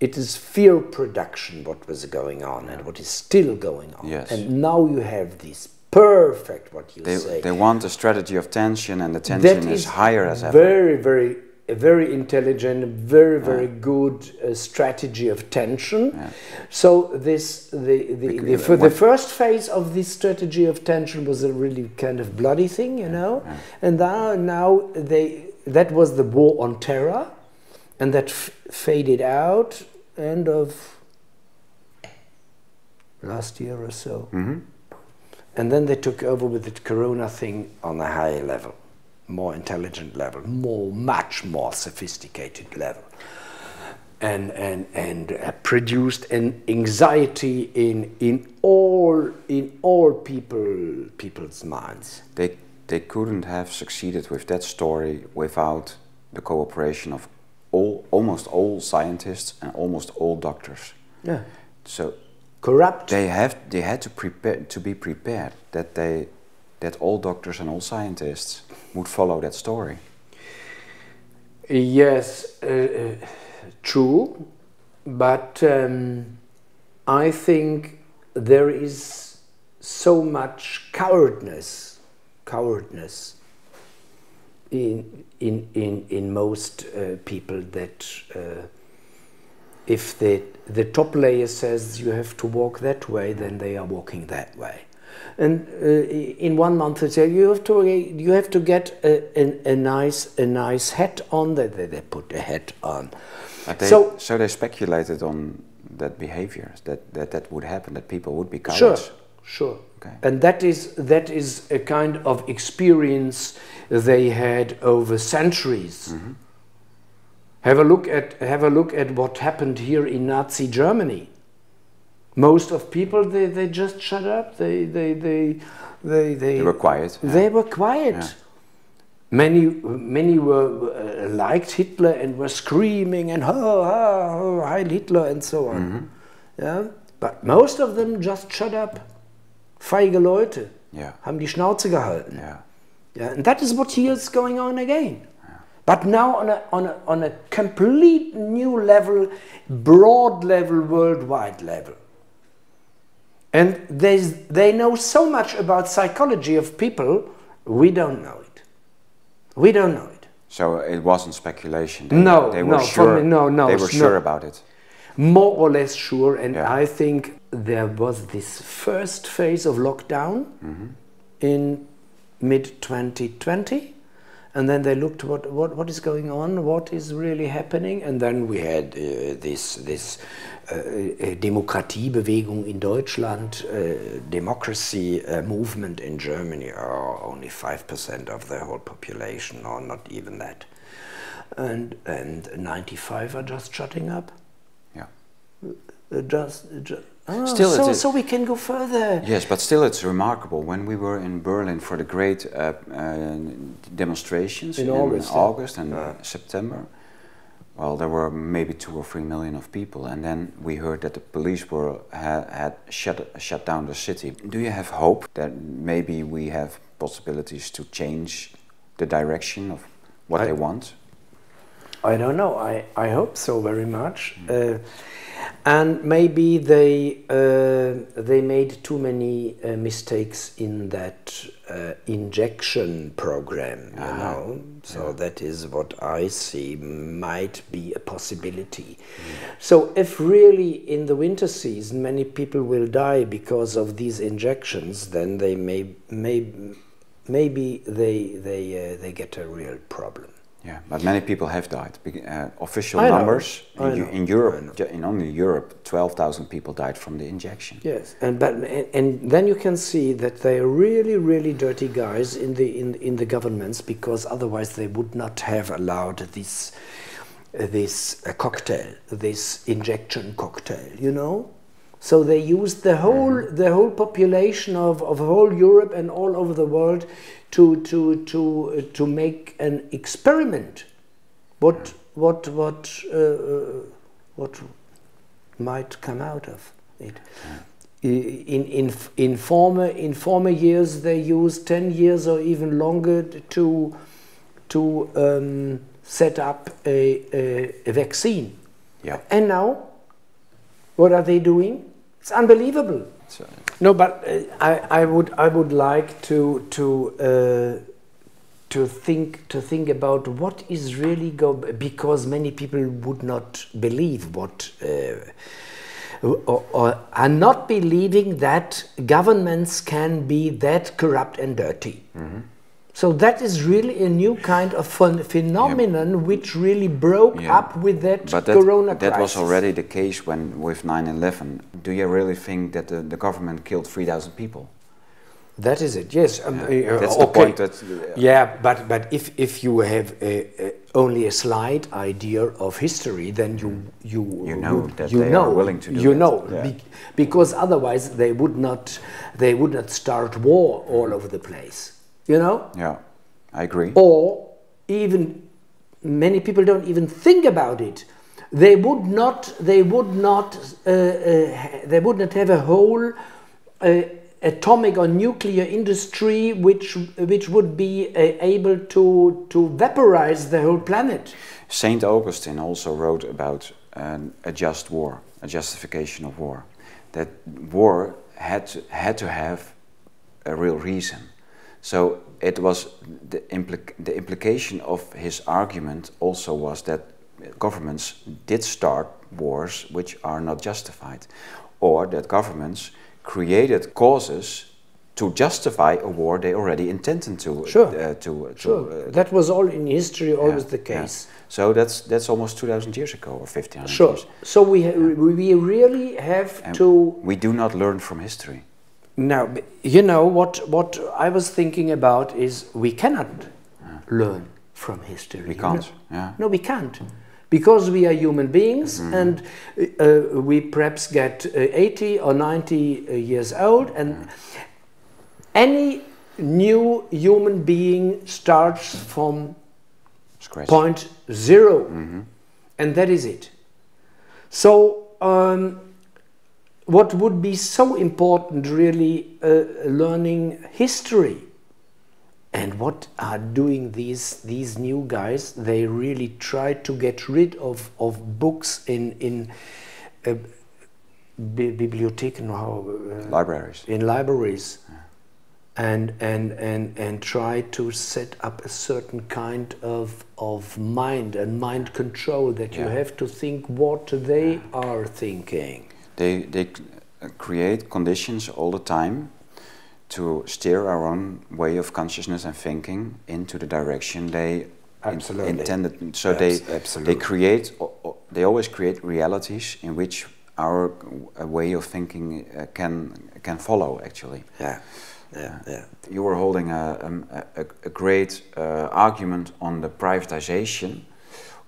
It is fear production what was going on and what is still going on. Yes. And now you have this perfect, what you say. They want a strategy of tension, and the tension is higher as ever. Very intelligent, very good strategy of tension. Yeah. So the first phase of this strategy of tension was a really kind of bloody thing, you know. Yeah. And now that was the war on terror, and that faded out end of last year or so. And then they took over with the Corona thing on a higher level, more intelligent level, much more sophisticated level, and produced an anxiety in all people's minds. They couldn't have succeeded with that story without the cooperation of almost all scientists and almost all doctors. Yeah. So corrupt. They had to be prepared that they that all doctors and all scientists would follow that story. Yes, true, but I think there is so much cowardness in most people that if the top layer says you have to walk that way, then they are walking that way. And in 1 month they say you have to get a nice hat on. They put a hat on. So they speculated on that behavior, that would happen, that people would be cowards. Sure. Okay. And that is a kind of experience they had over centuries. Mm-hmm. Have a look at what happened here in Nazi Germany. Most of people they just shut up. They were quiet. Yeah. They were quiet. Yeah. Many were liked Hitler and were screaming and Heil Hitler and so on. Mm-hmm. Yeah, but most of them just shut up. Feige Leute, haben die Schnauze gehalten. Yeah. Yeah, and that is what here is going on again. Yeah. But now on a complete new level, broad level, worldwide level. And they know so much about psychology of people, we don't know it. We don't know it. So it wasn't speculation. They were sure about it. More or less sure, and I think there was this first phase of lockdown in mid-2020, and then they looked what is going on, what is really happening, and then we had this Demokratiebewegung in Deutschland, democracy movement in Germany, only 5% of the whole population, or not even that, and 95 are just shutting up. So we can go further. Yes, but still it's remarkable. When we were in Berlin for the great demonstrations in August and September, well, there were maybe 2 or 3 million of people, and then we heard that the police had shut down the city. Do you have hope that maybe we have possibilities to change the direction of what they want? I don't know. I hope so very much. And maybe they made too many mistakes in that injection program, you know. So that is what I see might be a possibility. So if really in the winter season many people will die because of these injections, then they maybe they get a real problem. Yeah, but many people have died. Official numbers in Europe, in only Europe, 12,000 people died from the injection. Yes, and then you can see that they are really dirty guys in the governments, because otherwise they would not have allowed this cocktail, this injection cocktail, you know. So they used the whole population of whole Europe and all over the world to make an experiment. What might come out of it? In former years they used 10 years or even longer to set up a vaccine. Yeah. And now, what are they doing? It's unbelievable. No, but I would like to think about what is really because many people would not believe what or are not believing that governments can be that corrupt and dirty. Mm-hmm. So that is really a new kind of phenomenon which really broke up with that corona crisis. That was already the case with 9/11. Do you really think that the government killed 3,000 people? That is it. Yes. That's the point. But if you have only a slight idea of history, then you know that they are willing to do it. Because otherwise they would not start war all over the place. You know? Yeah, I agree. Or even many people don't even think about it. They would not have a whole atomic or nuclear industry which would be able to vaporize the whole planet. Saint Augustine also wrote about a just war, a justification of war. That war had to have a real reason. So it was the implication of his argument also was that governments did start wars which are not justified, or that governments created causes to justify a war they already intended to. Sure. That was all in history, always the case. Yeah. So that's almost 2,000 years ago, or 1,500 sure. years. So we really have to. We do not learn from history. Now, you know what I was thinking about is we cannot learn from history. We can't. Yeah. No, we can't. Because we are human beings, and we perhaps get 80 or 90 years old, and any new human being starts from Scratch. point zero, and that is it. So what would be so important really, learning history. And what are doing these new guys? They really try to get rid of books in bibliotheken, libraries. In libraries, and try to set up a certain kind of mind and mind control that you have to think what they are thinking. They create conditions all the time to steer our own way of consciousness and thinking into the direction they intended. So they always create realities in which our way of thinking can follow. Actually, You were holding a great argument on the privatization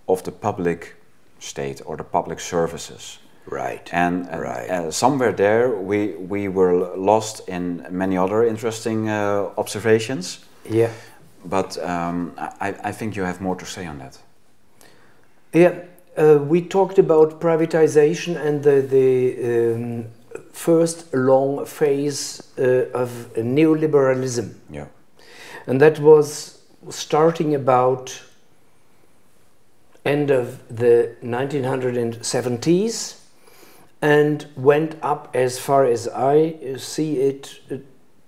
of the public state or the public services. Right. And somewhere there we were lost in many other interesting observations. Yeah. But I think you have more to say on that. Yeah. We talked about privatization and the first long phase of neoliberalism. Yeah. And that was starting about end of the 1970s. And went up, as far as I see it,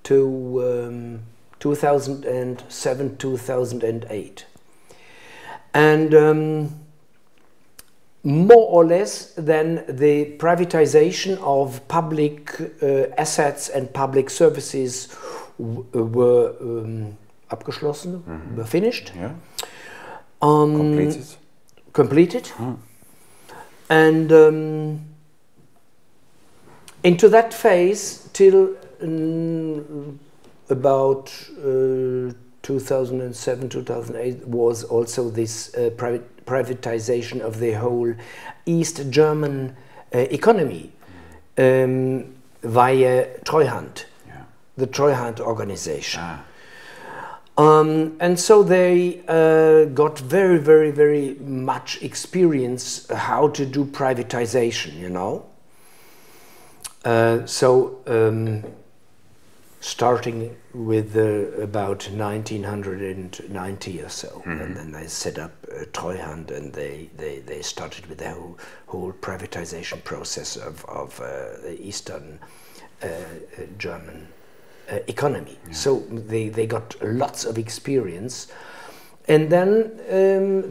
to 2007, 2008. And more or less then the privatization of public assets and public services were abgeschlossen, were finished. Yeah. Completed. And into that phase till about 2007, 2008 was also this privatization of the whole East German economy via Treuhand, the Treuhand organization. And so they got very, very, very much experience how to do privatization, you know. Starting with about 1990 or so, and then they set up Treuhand, and they started with the whole privatization process of the Eastern German economy. So they got lots of experience, and then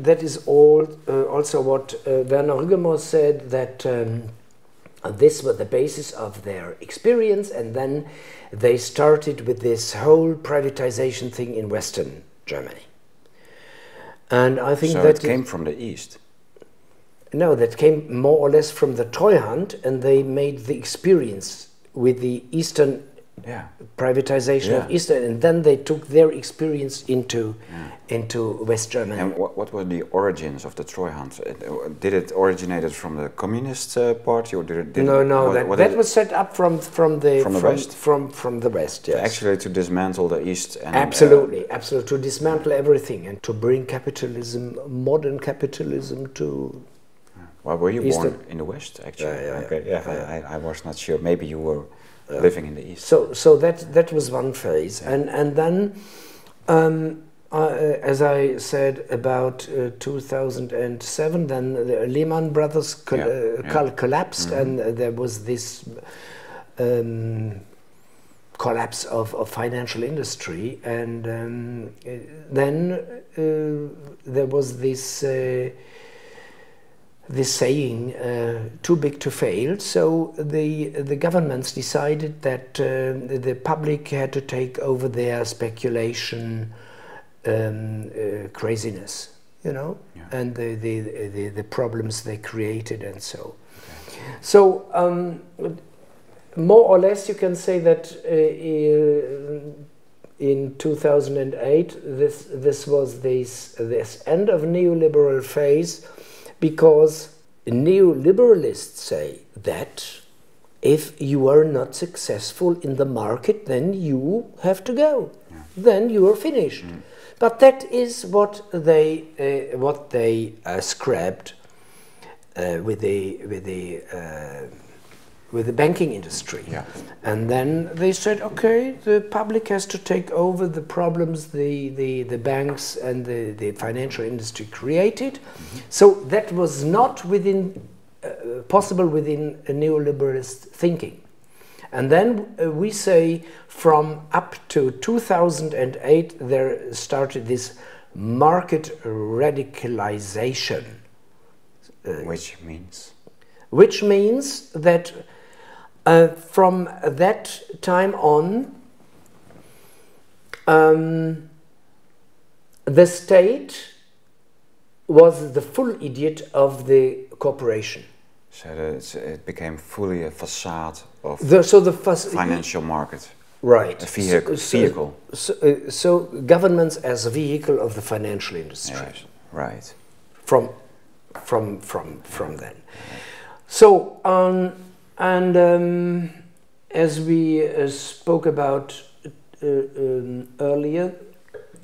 that is also what Werner Rugemoor said, that this was the basis of their experience, and then they started with this whole privatization thing in Western Germany. And I think so that it came from the East. No, that came more or less from the Treuhand, and they made the experience with the Eastern privatization of Eastern, and then they took their experience into West Germany. And what were the origins of the Treuhand? Did it originate from the Communist Party, or did it? No, that was set up from the West. From the West. Yes. Actually, to dismantle the East. And, absolutely, to dismantle everything and to bring capitalism, modern capitalism, to. Well, were you Eastern. born in the West? Actually, I was not sure. Maybe you were living in the East. So that was one phase, and then as I said about 2007, then the Lehman Brothers collapsed, and there was this collapse of financial industry, and then there was this saying, too big to fail. So the governments decided that the public had to take over their speculation craziness, you know, and the problems they created, and so. So more or less, you can say that in 2008, this was this end of neoliberal phase, because neoliberalists say that if you are not successful in the market, then you have to go. Then you are finished. But that is what they scrapped with the banking industry. And then they said, okay, the public has to take over the problems the banks and the financial industry created. So that was not possible within a neoliberalist thinking. And then we say from up to 2008 there started this market radicalization. Which means? Which means that from that time on, the state was the full idiot of the corporation. So it became fully a facade of financial market. Right. A vehicle. So governments as a vehicle of the financial industry. Yes. Right. From then. So as we spoke about earlier,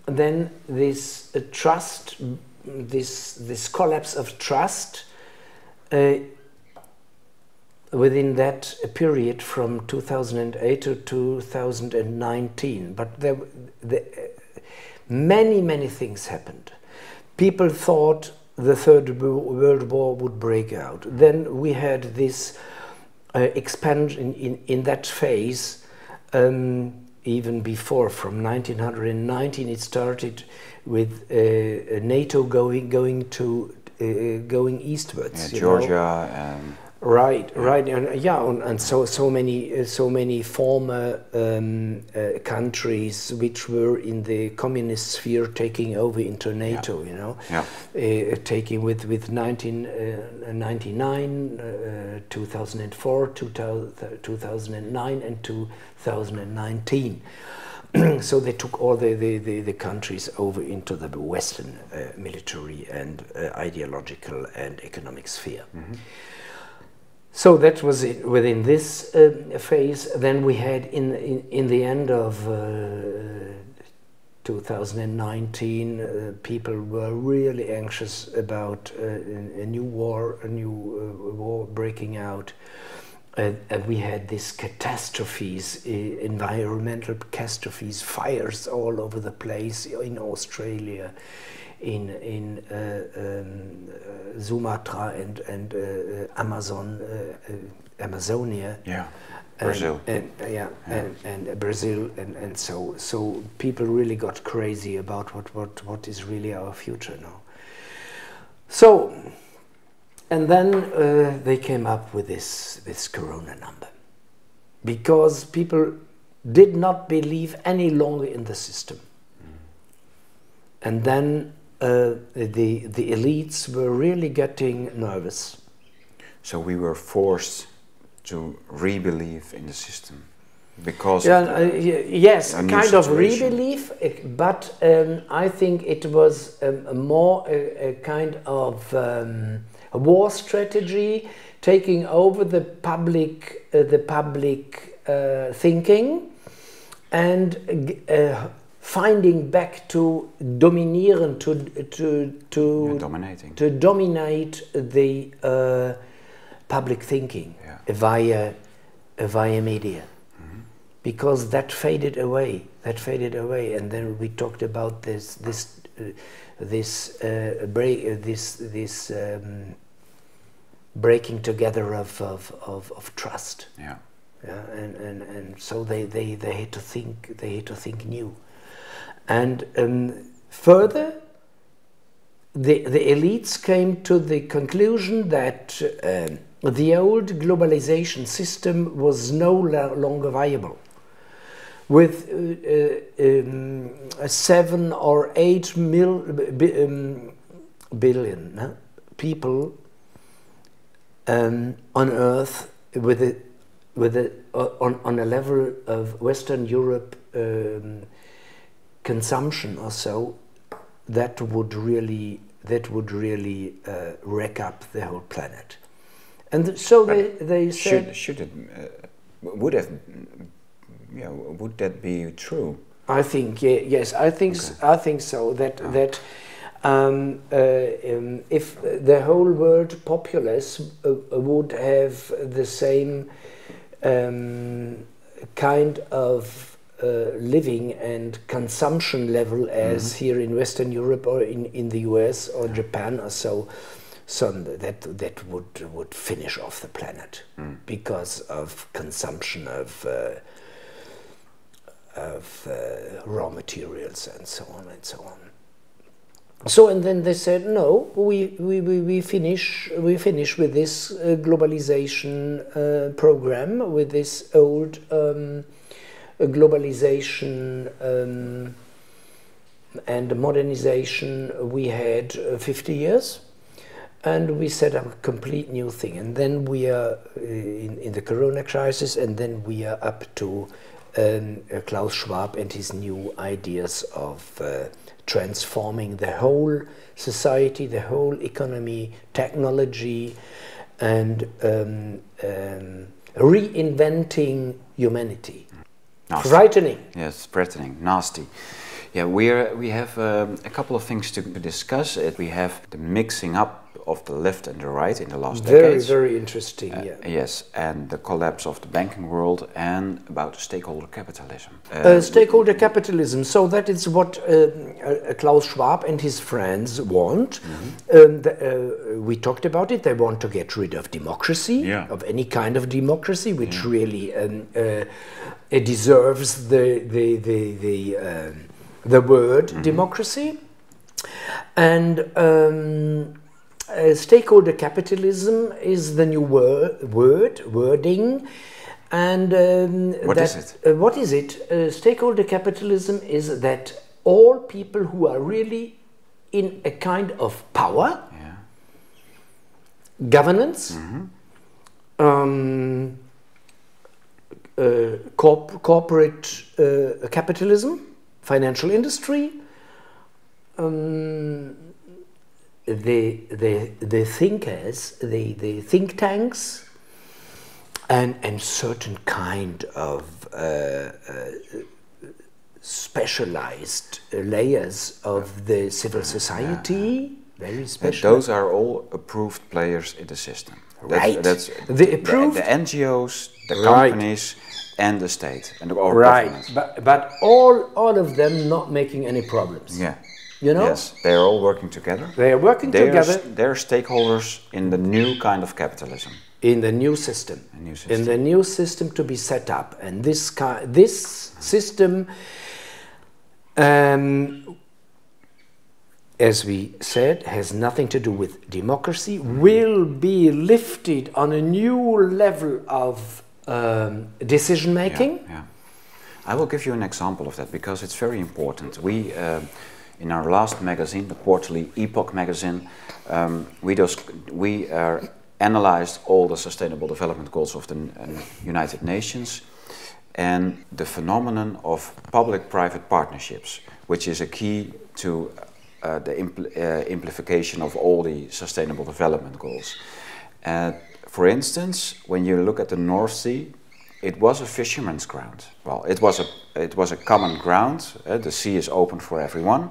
then this trust, this collapse of trust within that period from 2008 to 2019. But many things happened. People thought the Third World War would break out. Then we had this expansion in that phase, even before, from 1919 it started with NATO going eastwards. Georgia. Right, and so many former countries which were in the communist sphere taking over into NATO, taking with 1999, 2004, 2009, and 2019. So they took all the countries over into the Western military and ideological and economic sphere. So that was it within this phase. Then we had in the end of 2019, people were really anxious about a new war breaking out, and we had these catastrophes, environmental catastrophes, fires all over the place in Australia, in Sumatra and Amazonia, Brazil, and Brazil, and so people really got crazy about what is really our future now. So, and then they came up with this Corona number, because people did not believe any longer in the system, and then the elites were really getting nervous. So we were forced to re-believe in the system because yes, kind of re-belief, but I think it was more a kind of a war strategy, taking over the public thinking, and finding back to dominieren, to dominate the public thinking via media. because that faded away. And then we talked about this breaking together of trust. Yeah. Yeah, and so they had to think new, and further, the elites came to the conclusion that the old globalization system was no longer viable. With 7 or 8 billion people on Earth, on a level of Western Europe consumption or so, that would really wreck up the whole planet. And so they said, would that be true? I think yes. I think so. That if the whole world populace would have the same kind of living and consumption level as here in Western Europe or in the US or Japan or so that would finish off the planet because of consumption of raw materials and so on and so on. So and then they said no, we finish with this globalization program, with this old globalization and modernization we had 50 years, and we set up a complete new thing. And then we are in the Corona crisis, and then we are up to Klaus Schwab and his new ideas of transforming the whole society, the whole economy, technology, and reinventing humanity. Nasty. Frightening. Yes, threatening, nasty. Yeah, we have a couple of things to discuss. We have the mixing up of the left and the right in the last decades. Very interesting, yeah. Yes, and the collapse of the banking world, and about stakeholder capitalism. Stakeholder capitalism, so that is what Klaus Schwab and his friends want. We talked about it. They want to get rid of democracy, of any kind of democracy, which really it deserves the word democracy. And stakeholder capitalism is the new wording, and what is it? What is it? Stakeholder capitalism is that all people who are really in a kind of power, governance, corporate capitalism, financial industry, the thinkers, the think tanks, and certain kind of specialized layers of the civil society, very special. Those are all approved players in the system. That's the approved, the NGOs, the companies, and the state, and our government. But all of them not making any problems. Yeah. You know? Yes, they are all working together. They are working together. They're stakeholders in the new kind of capitalism. In the new system. In the new system to be set up. And this system, as we said, has nothing to do with democracy, will be lifted on a new level of decision making. Yeah. I will give you an example of that because it's very important. We in our last magazine, the quarterly Epoch magazine, we analyzed all the Sustainable Development Goals of the United Nations and the phenomenon of public-private partnerships, which is a key to the amplification of all the Sustainable Development Goals. For instance, when you look at the North Sea, it was a fisherman's ground. Well, it was a common ground. The sea is open for everyone,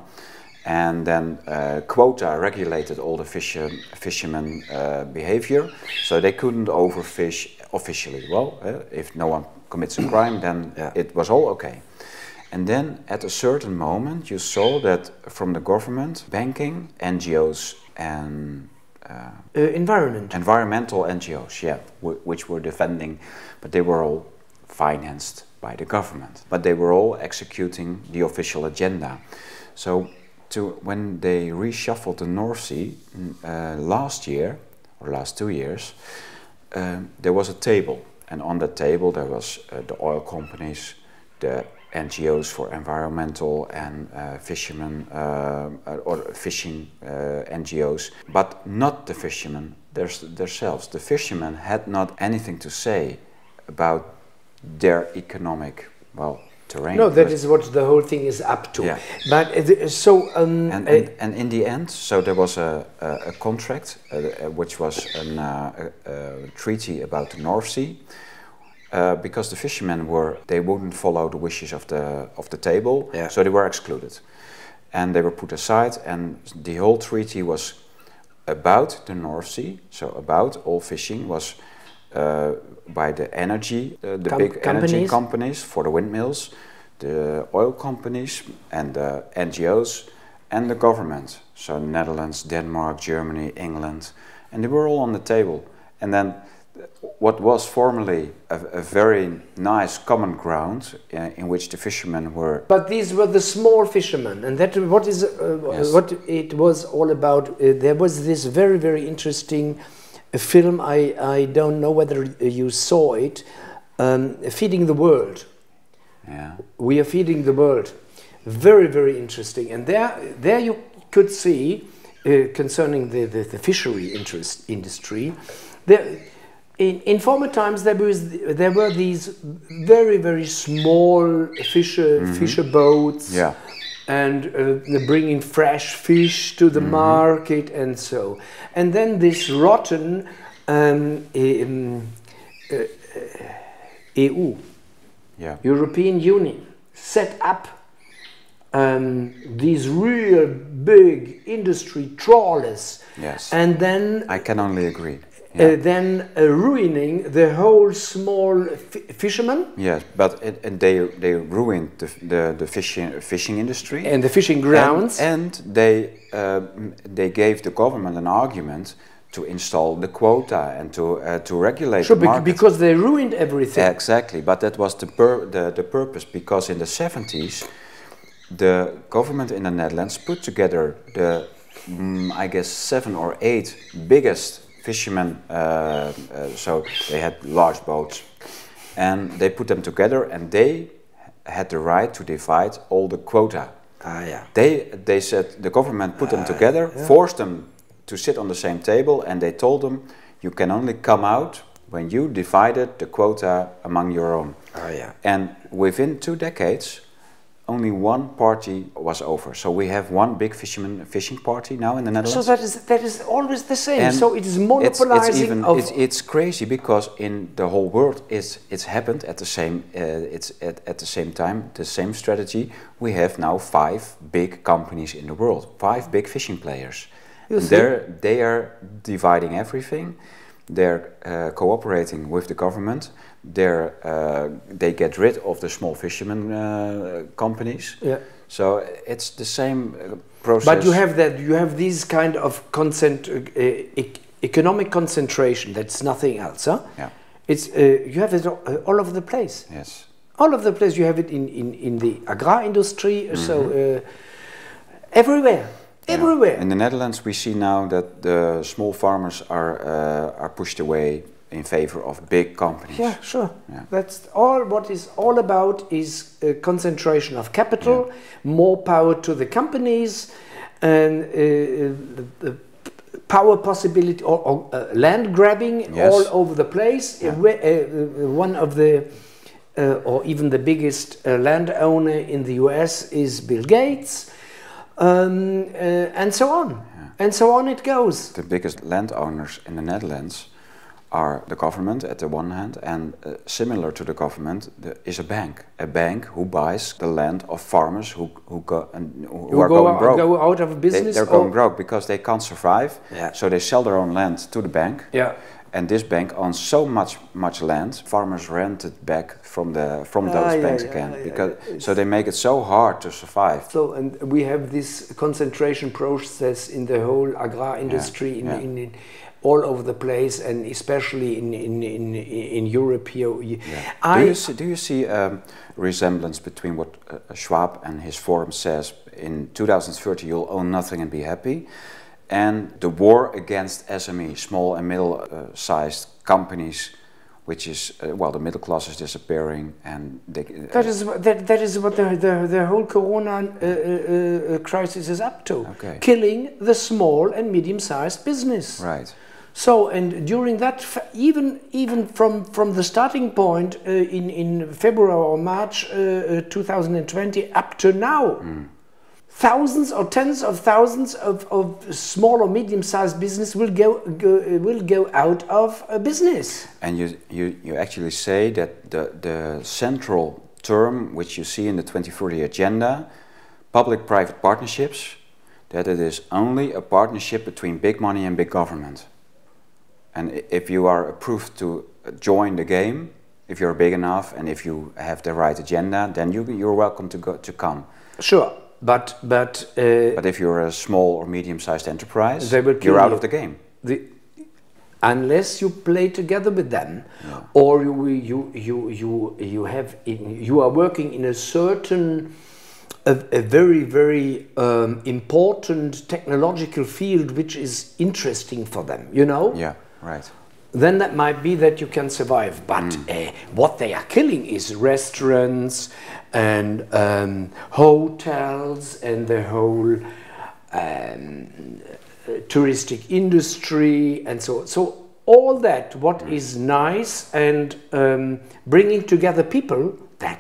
and then quota regulated all the fishermen behavior, so they couldn't overfish officially. Well, if no one commits a crime, then it was all okay. And then at a certain moment you saw that from the government, banking, NGOs and environmental NGOs, which were defending, but they were all financed by the government. But they were all executing the official agenda. So when they reshuffled the North Sea last year, or last 2 years, there was a table. And on that table there was the oil companies, the NGOs for environmental and fishermen or fishing NGOs, but not the fishermen themselves. The fishermen had not anything to say about their economic, terrain. No, that is what the whole thing is up to. Yeah. But and in the end, so there was a contract, which was a treaty about the North Sea. Because the fishermen they wouldn't follow the wishes of the table, so they were excluded, and they were put aside. And the whole treaty was about the North Sea, so about all fishing was by the energy, big energy companies for the windmills, the oil companies, and the NGOs, and the government. So Netherlands, Denmark, Germany, England, and they were all on the table. And then what was formerly a very nice common ground in which the fishermen were... But these were the small fishermen, and that what it was all about. There was this very, very interesting film, I don't know whether you saw it, Feeding the World. Yeah. We are feeding the world. Very, very interesting. And there you could see, concerning the fishery industry, in former times there were these very, very small fisher boats, and bringing fresh fish to the market and so. And then this rotten EU, European Union, set up these real big industry trawlers. Yes. And then I can only agree. Then ruining the whole small fishermen. Yes, but they ruined the fishing industry and the fishing grounds. And they gave the government an argument to install the quota and to regulate the market. Because they ruined everything. Exactly, but that was the purpose. Because in the 70s, the government in the Netherlands put together the I guess 7 or 8 biggest fishermen, so they had large boats, and they put them together, and they had the right to divide all the quota. They said the government put them together, forced them to sit on the same table, and they told them you can only come out when you divided the quota among your own. And within 2 decades, only one party was over. So we have one big fishing party now in the Netherlands. So that is always the same. And so it is monopolizing. It's crazy because in the whole world it's happened at the same at the same time, the same strategy. We have now 5 big companies in the world, 5 big fishing players. They are dividing everything. They're cooperating with the government. They get rid of the small fishermen companies. So it's the same process. But you have these kind of economic concentration. That's nothing else, huh? Yeah. It's you have it all over the place. Yes. All over the place. You have it in the agri industry. So everywhere. Everywhere. In the Netherlands, we see now that the small farmers are pushed away in favor of big companies. Yeah, sure. Yeah. That's all. What is all about is concentration of capital, more power to the companies, and the power possibility or land grabbing all over the place. One of the or even the biggest landowner in the US is Bill Gates. And so on. And so on it goes. The biggest landowners in the Netherlands are the government at the one hand, and similar to the government is a bank who buys the land of farmers who are going broke. Go out of business. They're going broke because they can't survive. Yeah. So they sell their own land to the bank. Yeah. And this bank owns so much land. Farmers rent it back from those banks again, so they make it so hard to survive. So, and we have this concentration process in the whole agri industry in all over the place, and especially in Europe here. Do you see resemblance between what Schwab and his forum says in 2030 you'll own nothing and be happy, and the war against SME, small and middle-sized companies, which is the middle class is disappearing, and that is what the whole Corona crisis is up to. Okay. Killing the small and medium-sized business. Right. So, and during that, even from the starting point in February or March 2020 up to now, thousands or tens of thousands of small or medium-sized business will go out of business. And you actually say that the central term which you see in the 2040 agenda, public-private partnerships, that it is only a partnership between big money and big government. And if you are approved to join the game, if you're big enough and if you have the right agenda, then you're welcome to come. Sure, but if you're a small or medium-sized enterprise, you're out of the game. Unless you play together with them, or you are working in a certain a very important technological field which is interesting for them, you know? Yeah, right. Then that might be that you can survive. But what they are killing is restaurants and hotels and the whole touristic industry and so on. So all that, what is nice and bringing together people, they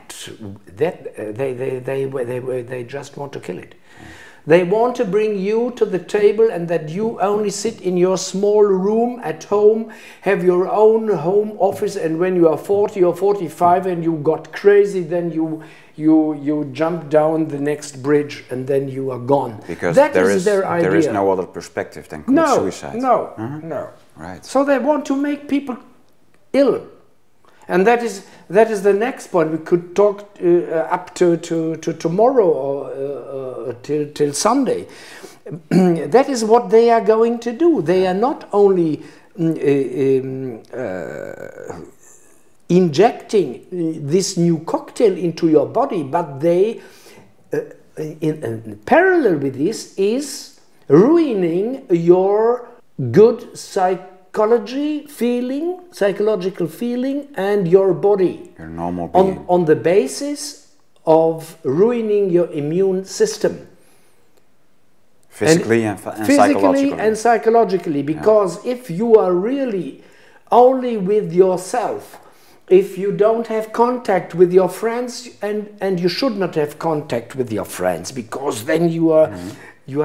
just want to kill it. They want to bring you to the table and that you only sit in your small room at home, have your own home office, and when you are 40 or 45 and you got crazy, then you jump down the next bridge and then you are gone. Because that is their idea. There is no other perspective than commit suicide. No. Right. So they want to make people ill. And that is the next point. We could talk up to tomorrow or till Sunday. That is what they are going to do. They are not only injecting this new cocktail into your body, but they, in parallel with this, is ruining your good psychological feeling and your body, your normal being. on the basis of ruining your immune system. Physically and psychologically. Because if you are really only with yourself, if you don't have contact with your friends, and you should not have contact with your friends, because then you are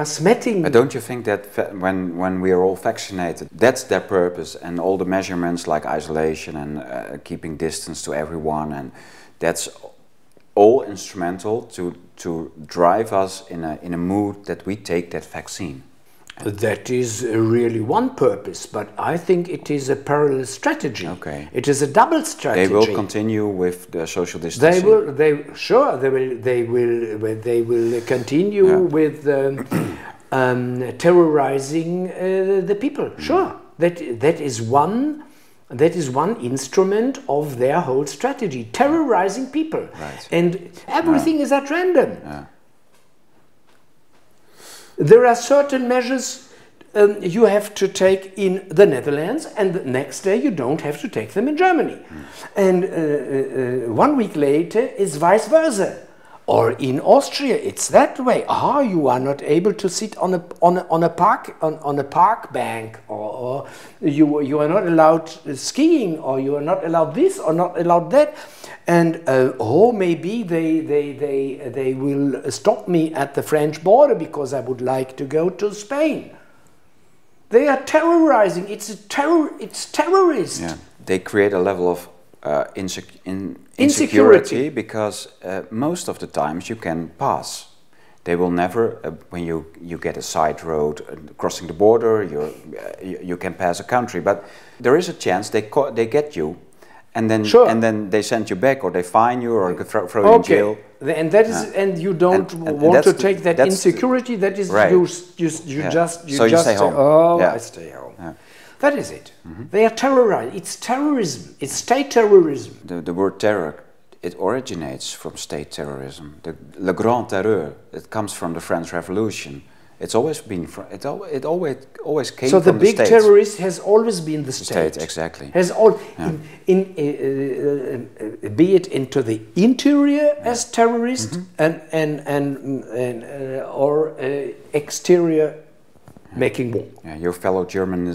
sweating. But don't you think that when we are all vaccinated, that's their purpose, and all the measurements like isolation and keeping distance to everyone, and that's all instrumental to drive us in a mood that we take that vaccine? That is really one purpose, but I think it is a parallel strategy. Okay. It is a double strategy. They will continue with the social distancing. They will continue with terrorizing the people. Sure, that is one instrument of their whole strategy, terrorizing people. Right. And everything is at random. Yeah. There are certain measures you have to take in the Netherlands, and the next day you don't have to take them in Germany. And 1 week later is vice versa. Or in Austria, it's that way. You are not able to sit on a park bank, or you are not allowed skiing, or you are not allowed this or not allowed that. And maybe they will stop me at the French border because I would like to go to Spain. They are terrorizing. It's terrorist. Yeah. They create a level of insecurity because most of the times you can pass. They will never, when you get a side road crossing the border, you can pass a country. But there is a chance they get you, and then they send you back, or they fine you, or throw you in jail. And that is, and you don't want to take that insecurity. That is, right. you just stay home. Oh, I stay home. Yeah. That is it. They are terrorized. It's terrorism. It's state terrorism. The word terror, it originates from state terrorism. Le Grand Terreur, it comes from the French Revolution. It's always been it always came so from the state. So the big terrorist has always been the state. Exactly. Has all be it into the interior as terrorist or exterior making war. Yeah, your fellow German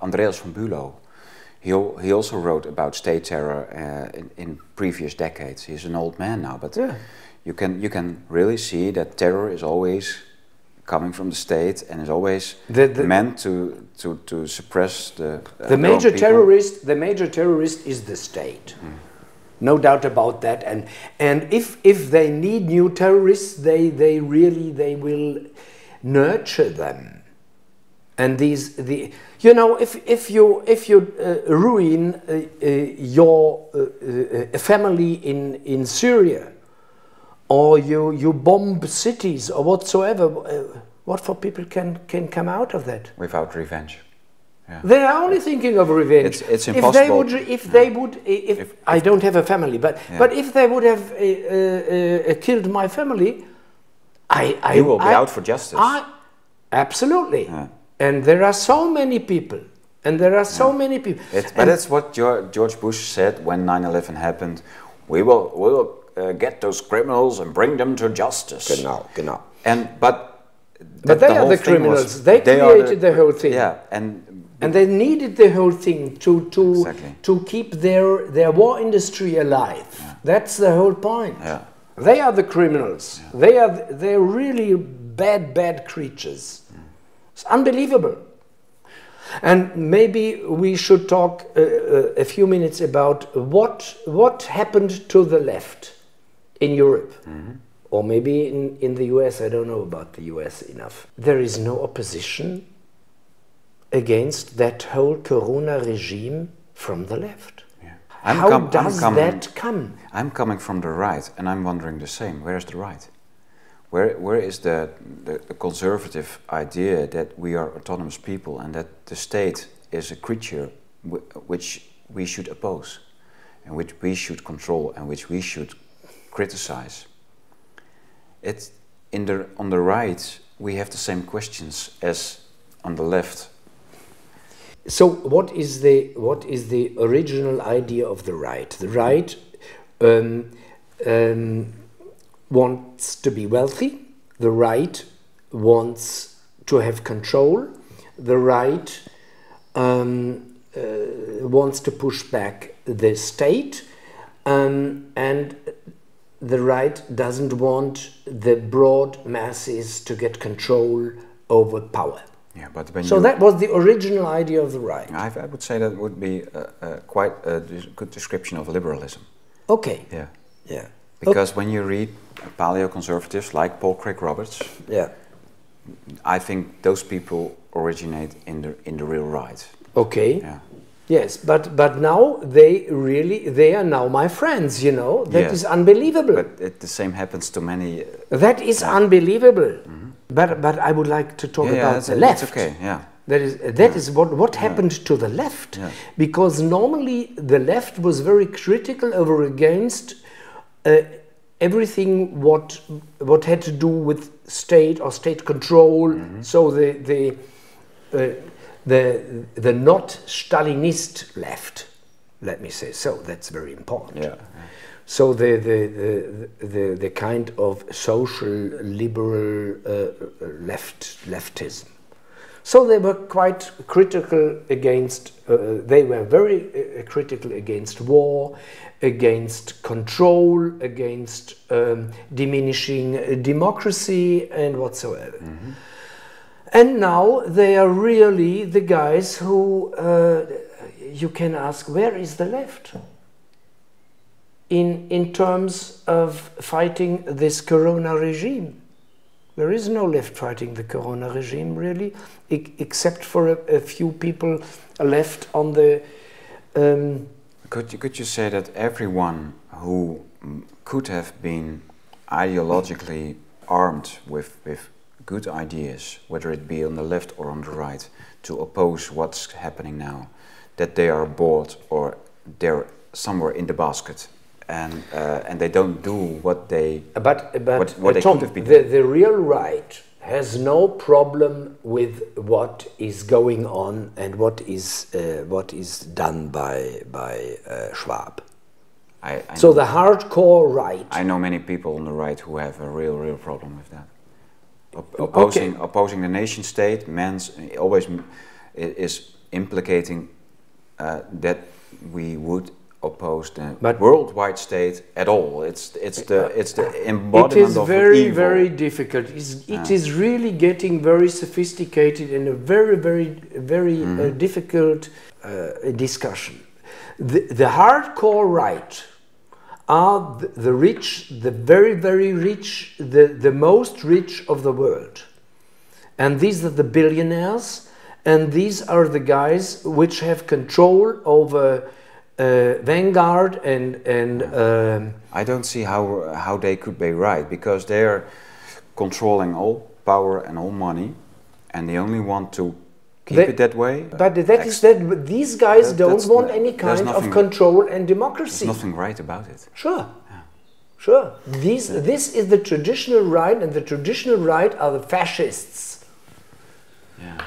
Andreas von Bülow. He also wrote about state terror in previous decades. He's an old man now, but you can really see that terror is always coming from the state and is always meant to suppress the major terrorist. The major terrorist is the state, no doubt about that. And if they need new terrorists, they will nurture them. And you know, if you ruin your family in Syria, or you bomb cities or whatsoever, what for people can come out of that? Without revenge. Yeah. They are only thinking of revenge. It's impossible. If I don't have a family, but if they would have killed my family, you will be out for justice. Absolutely. Yeah. And there are so many people. And there are so many people. But that's what George Bush said when 9/11 happened. We will get those criminals and bring them to justice. Genau. But they are the criminals. They created the whole thing. Yeah, and they needed the whole thing to keep their war industry alive. Yeah. That's the whole point. Yeah. They are the criminals. Yeah. They're really bad creatures. It's unbelievable. And maybe we should talk a few minutes about what happened to the left in Europe. Or maybe in the US. I don't know about the US enough. There is no opposition against that whole Corona regime from the left. Yeah. How does that come? I'm coming from the right, and I'm wondering the same. Where's the right? Where is the conservative idea that we are autonomous people and that the state is a creature which we should oppose, and which we should control, and which we should criticize? On the right, we have the same questions as on the left. So what is the original idea of the right? The right wants to be wealthy. The right wants to have control. The right wants to push back the state, and the right doesn't want the broad masses to get control over power. Yeah, but that was the original idea of the right. I would say that would be quite a good description of liberalism. Okay. Yeah. Because when you read paleo-conservatives like Paul Craig Roberts, I think those people originate in the real right. Okay. Yeah. Yes, but now they are now my friends, you know. That is unbelievable. But the same happens to many. That is unbelievable. But I would like to talk about the left. That's okay. Yeah. That is what happened to the left, because normally the left was very critical over against everything what had to do with state or state control. So the not Stalinist left, let me say so. That's very important. Yeah. So the kind of social liberal leftism. So they were quite critical against. They were very critical against war, against control, against diminishing democracy, and whatsoever. And now they are really the guys who you can ask, where is the left in terms of fighting this corona regime? There is no left fighting the corona regime, really, except for a few people left on the... Could you say that everyone who could have been ideologically armed with good ideas, whether it be on the left or on the right, to oppose what's happening now, that they are bored or they're somewhere in the basket, and they don't do what they what they Tom, could have been doing? the real right has no problem with what is going on and what is done by Schwab. So the hardcore right. I know many people on the right who have a real problem with that. Opposing the nation state always is implicating that we would oppose the worldwide state at all. It's the embodiment of evil. It is very difficult. It is really getting very sophisticated and a very difficult discussion. The hardcore right are the rich, the very rich, the most rich of the world. And these are the billionaires, and these are the guys which have control over Vanguard and I don't see how they could be right, because they're controlling all power and all money, and they only want to keep it that way. But these guys don't want any kind of control and democracy. There's nothing right about it. Sure. Sure. This is the traditional right, and the traditional right are the fascists. Yeah.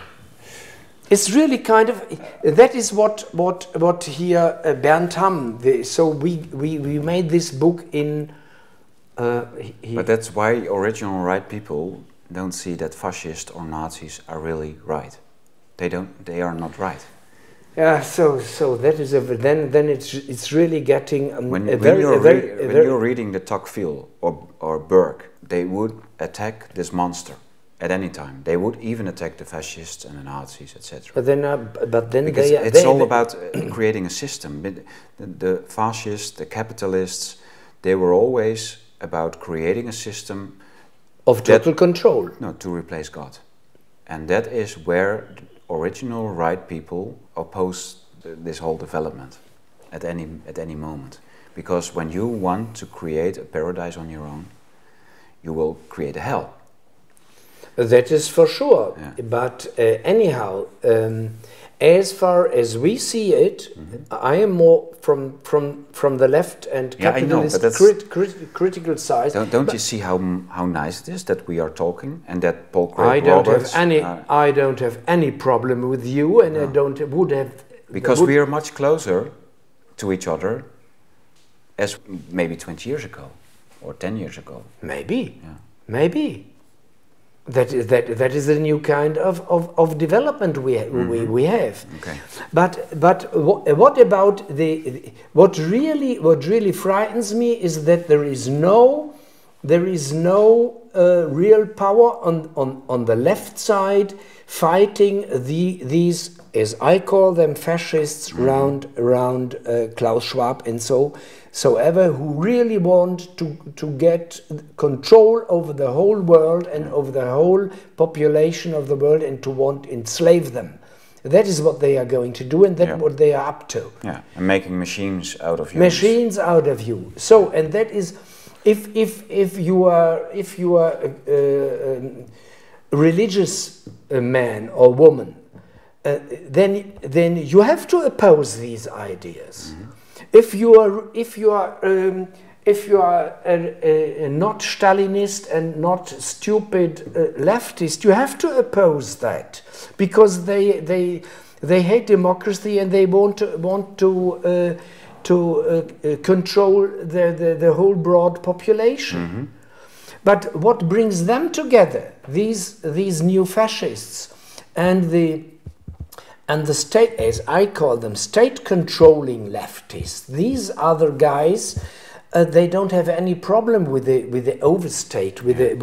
It's really kind of, that is what here Bernd Hamm, so we made this book in... but that's why original right people don't see that fascists or Nazis are really right. They are not right. Yeah, so that is then it's really getting when you're reading the Tocqueville or Burke, they would attack this monster at any time. They would even attack the fascists and the Nazis, etc. But then because it's all about creating a system. The fascists, the capitalists, they were always about creating a system of total control. No, to replace God, and that is where original right people oppose this whole development at any moment, because when you want to create a paradise on your own, you will create a hell. That is for sure. Yeah. But anyhow, as far as we see it, I am more from the left and capitalist critical side. Don't you see how nice it is that we are talking, and that Paul I don't have any problem with you, and I would have, because we are much closer to each other as maybe 20 years ago or 10 years ago. Maybe, maybe. That is a new kind of development we have. Okay. But what about what really frightens me is that there is no real power on the left side fighting these, as I call them, fascists around Klaus Schwab and so ever, who really want to get control over the whole world and over the whole population of the world, and to want to enslave them. That is what they are going to do, and that's what they are up to. Yeah, and making machines out of you. Machines out of you. So, and that is, if you are a religious man or woman, then you have to oppose these ideas. If you are not Stalinist and not stupid leftist, you have to oppose that, because they hate democracy and they want to control the whole broad population. But what brings them together, these new fascists and the state, as I call them, state-controlling leftists, these other guys, they don't have any problem with the overstate, with the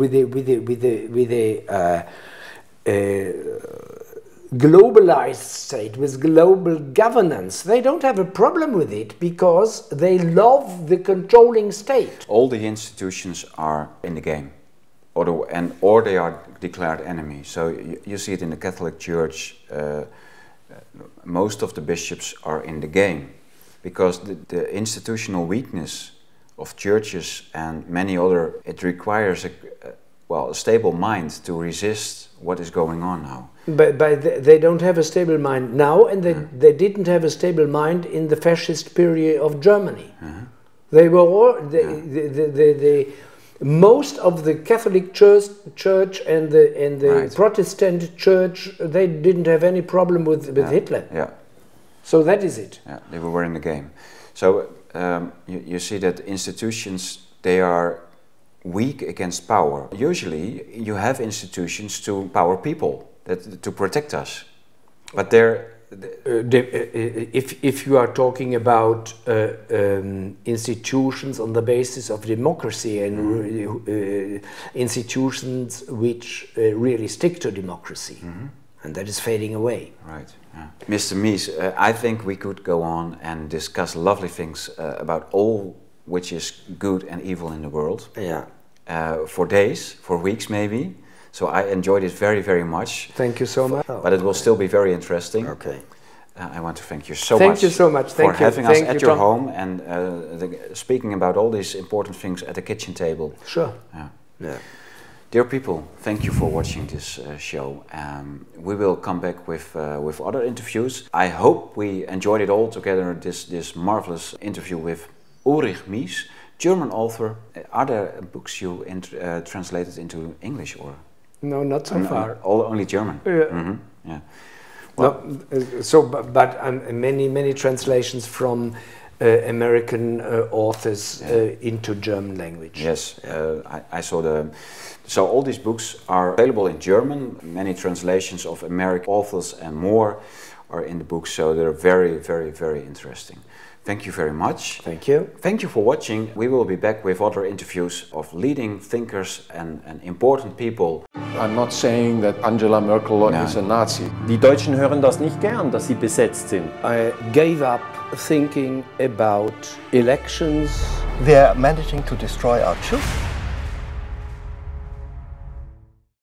globalized state with global governance, they don't have a problem with it because they love the controlling state. All the institutions are in the game, or they are declared enemy. So you see it in the Catholic Church. Most of the bishops are in the game because the institutional weakness of churches and many other, it requires a stable mind to resist what is going on now. But they don't have a stable mind now, and they didn't have a stable mind in the fascist period of Germany. They were all, most of the Catholic Church and the Protestant Church, they didn't have any problem with Hitler. Yeah. So that is it. Yeah, they were in the game. So you see that institutions, they are weak against power. Usually you have institutions to empower people, to protect us. But they're... if you are talking about institutions on the basis of democracy and institutions which really stick to democracy, and that is fading away. Right. Yeah. Mr. Mies, I think we could go on and discuss lovely things about all which is good and evil in the world. Yeah. For days, for weeks maybe. So I enjoyed it very, very much. Thank you so much. But it will still be very interesting. Okay. I want to thank you so much. Thank you so much. For having us at your home and speaking about all these important things at the kitchen table. Sure. Yeah. Dear people, thank you for watching this show. We will come back with other interviews. I hope we enjoyed it all together, this marvelous interview with Ullrich Mies, German author. Are there books you translated into English or? No, not so far. Only German? Yeah. Yeah. Well, no, but many translations from American authors into German language. Yes, I saw so all these books are available in German. Many translations of American authors and more are in the book, so they're very, very, very interesting. Thank you very much. Thank you. Thank you for watching. We will be back with other interviews of leading thinkers and important people. I'm not saying that Angela Merkel is a Nazi. Die Deutschen hören das nicht gern, dass sie besetzt sind. I gave up thinking about elections. They're managing to destroy our children.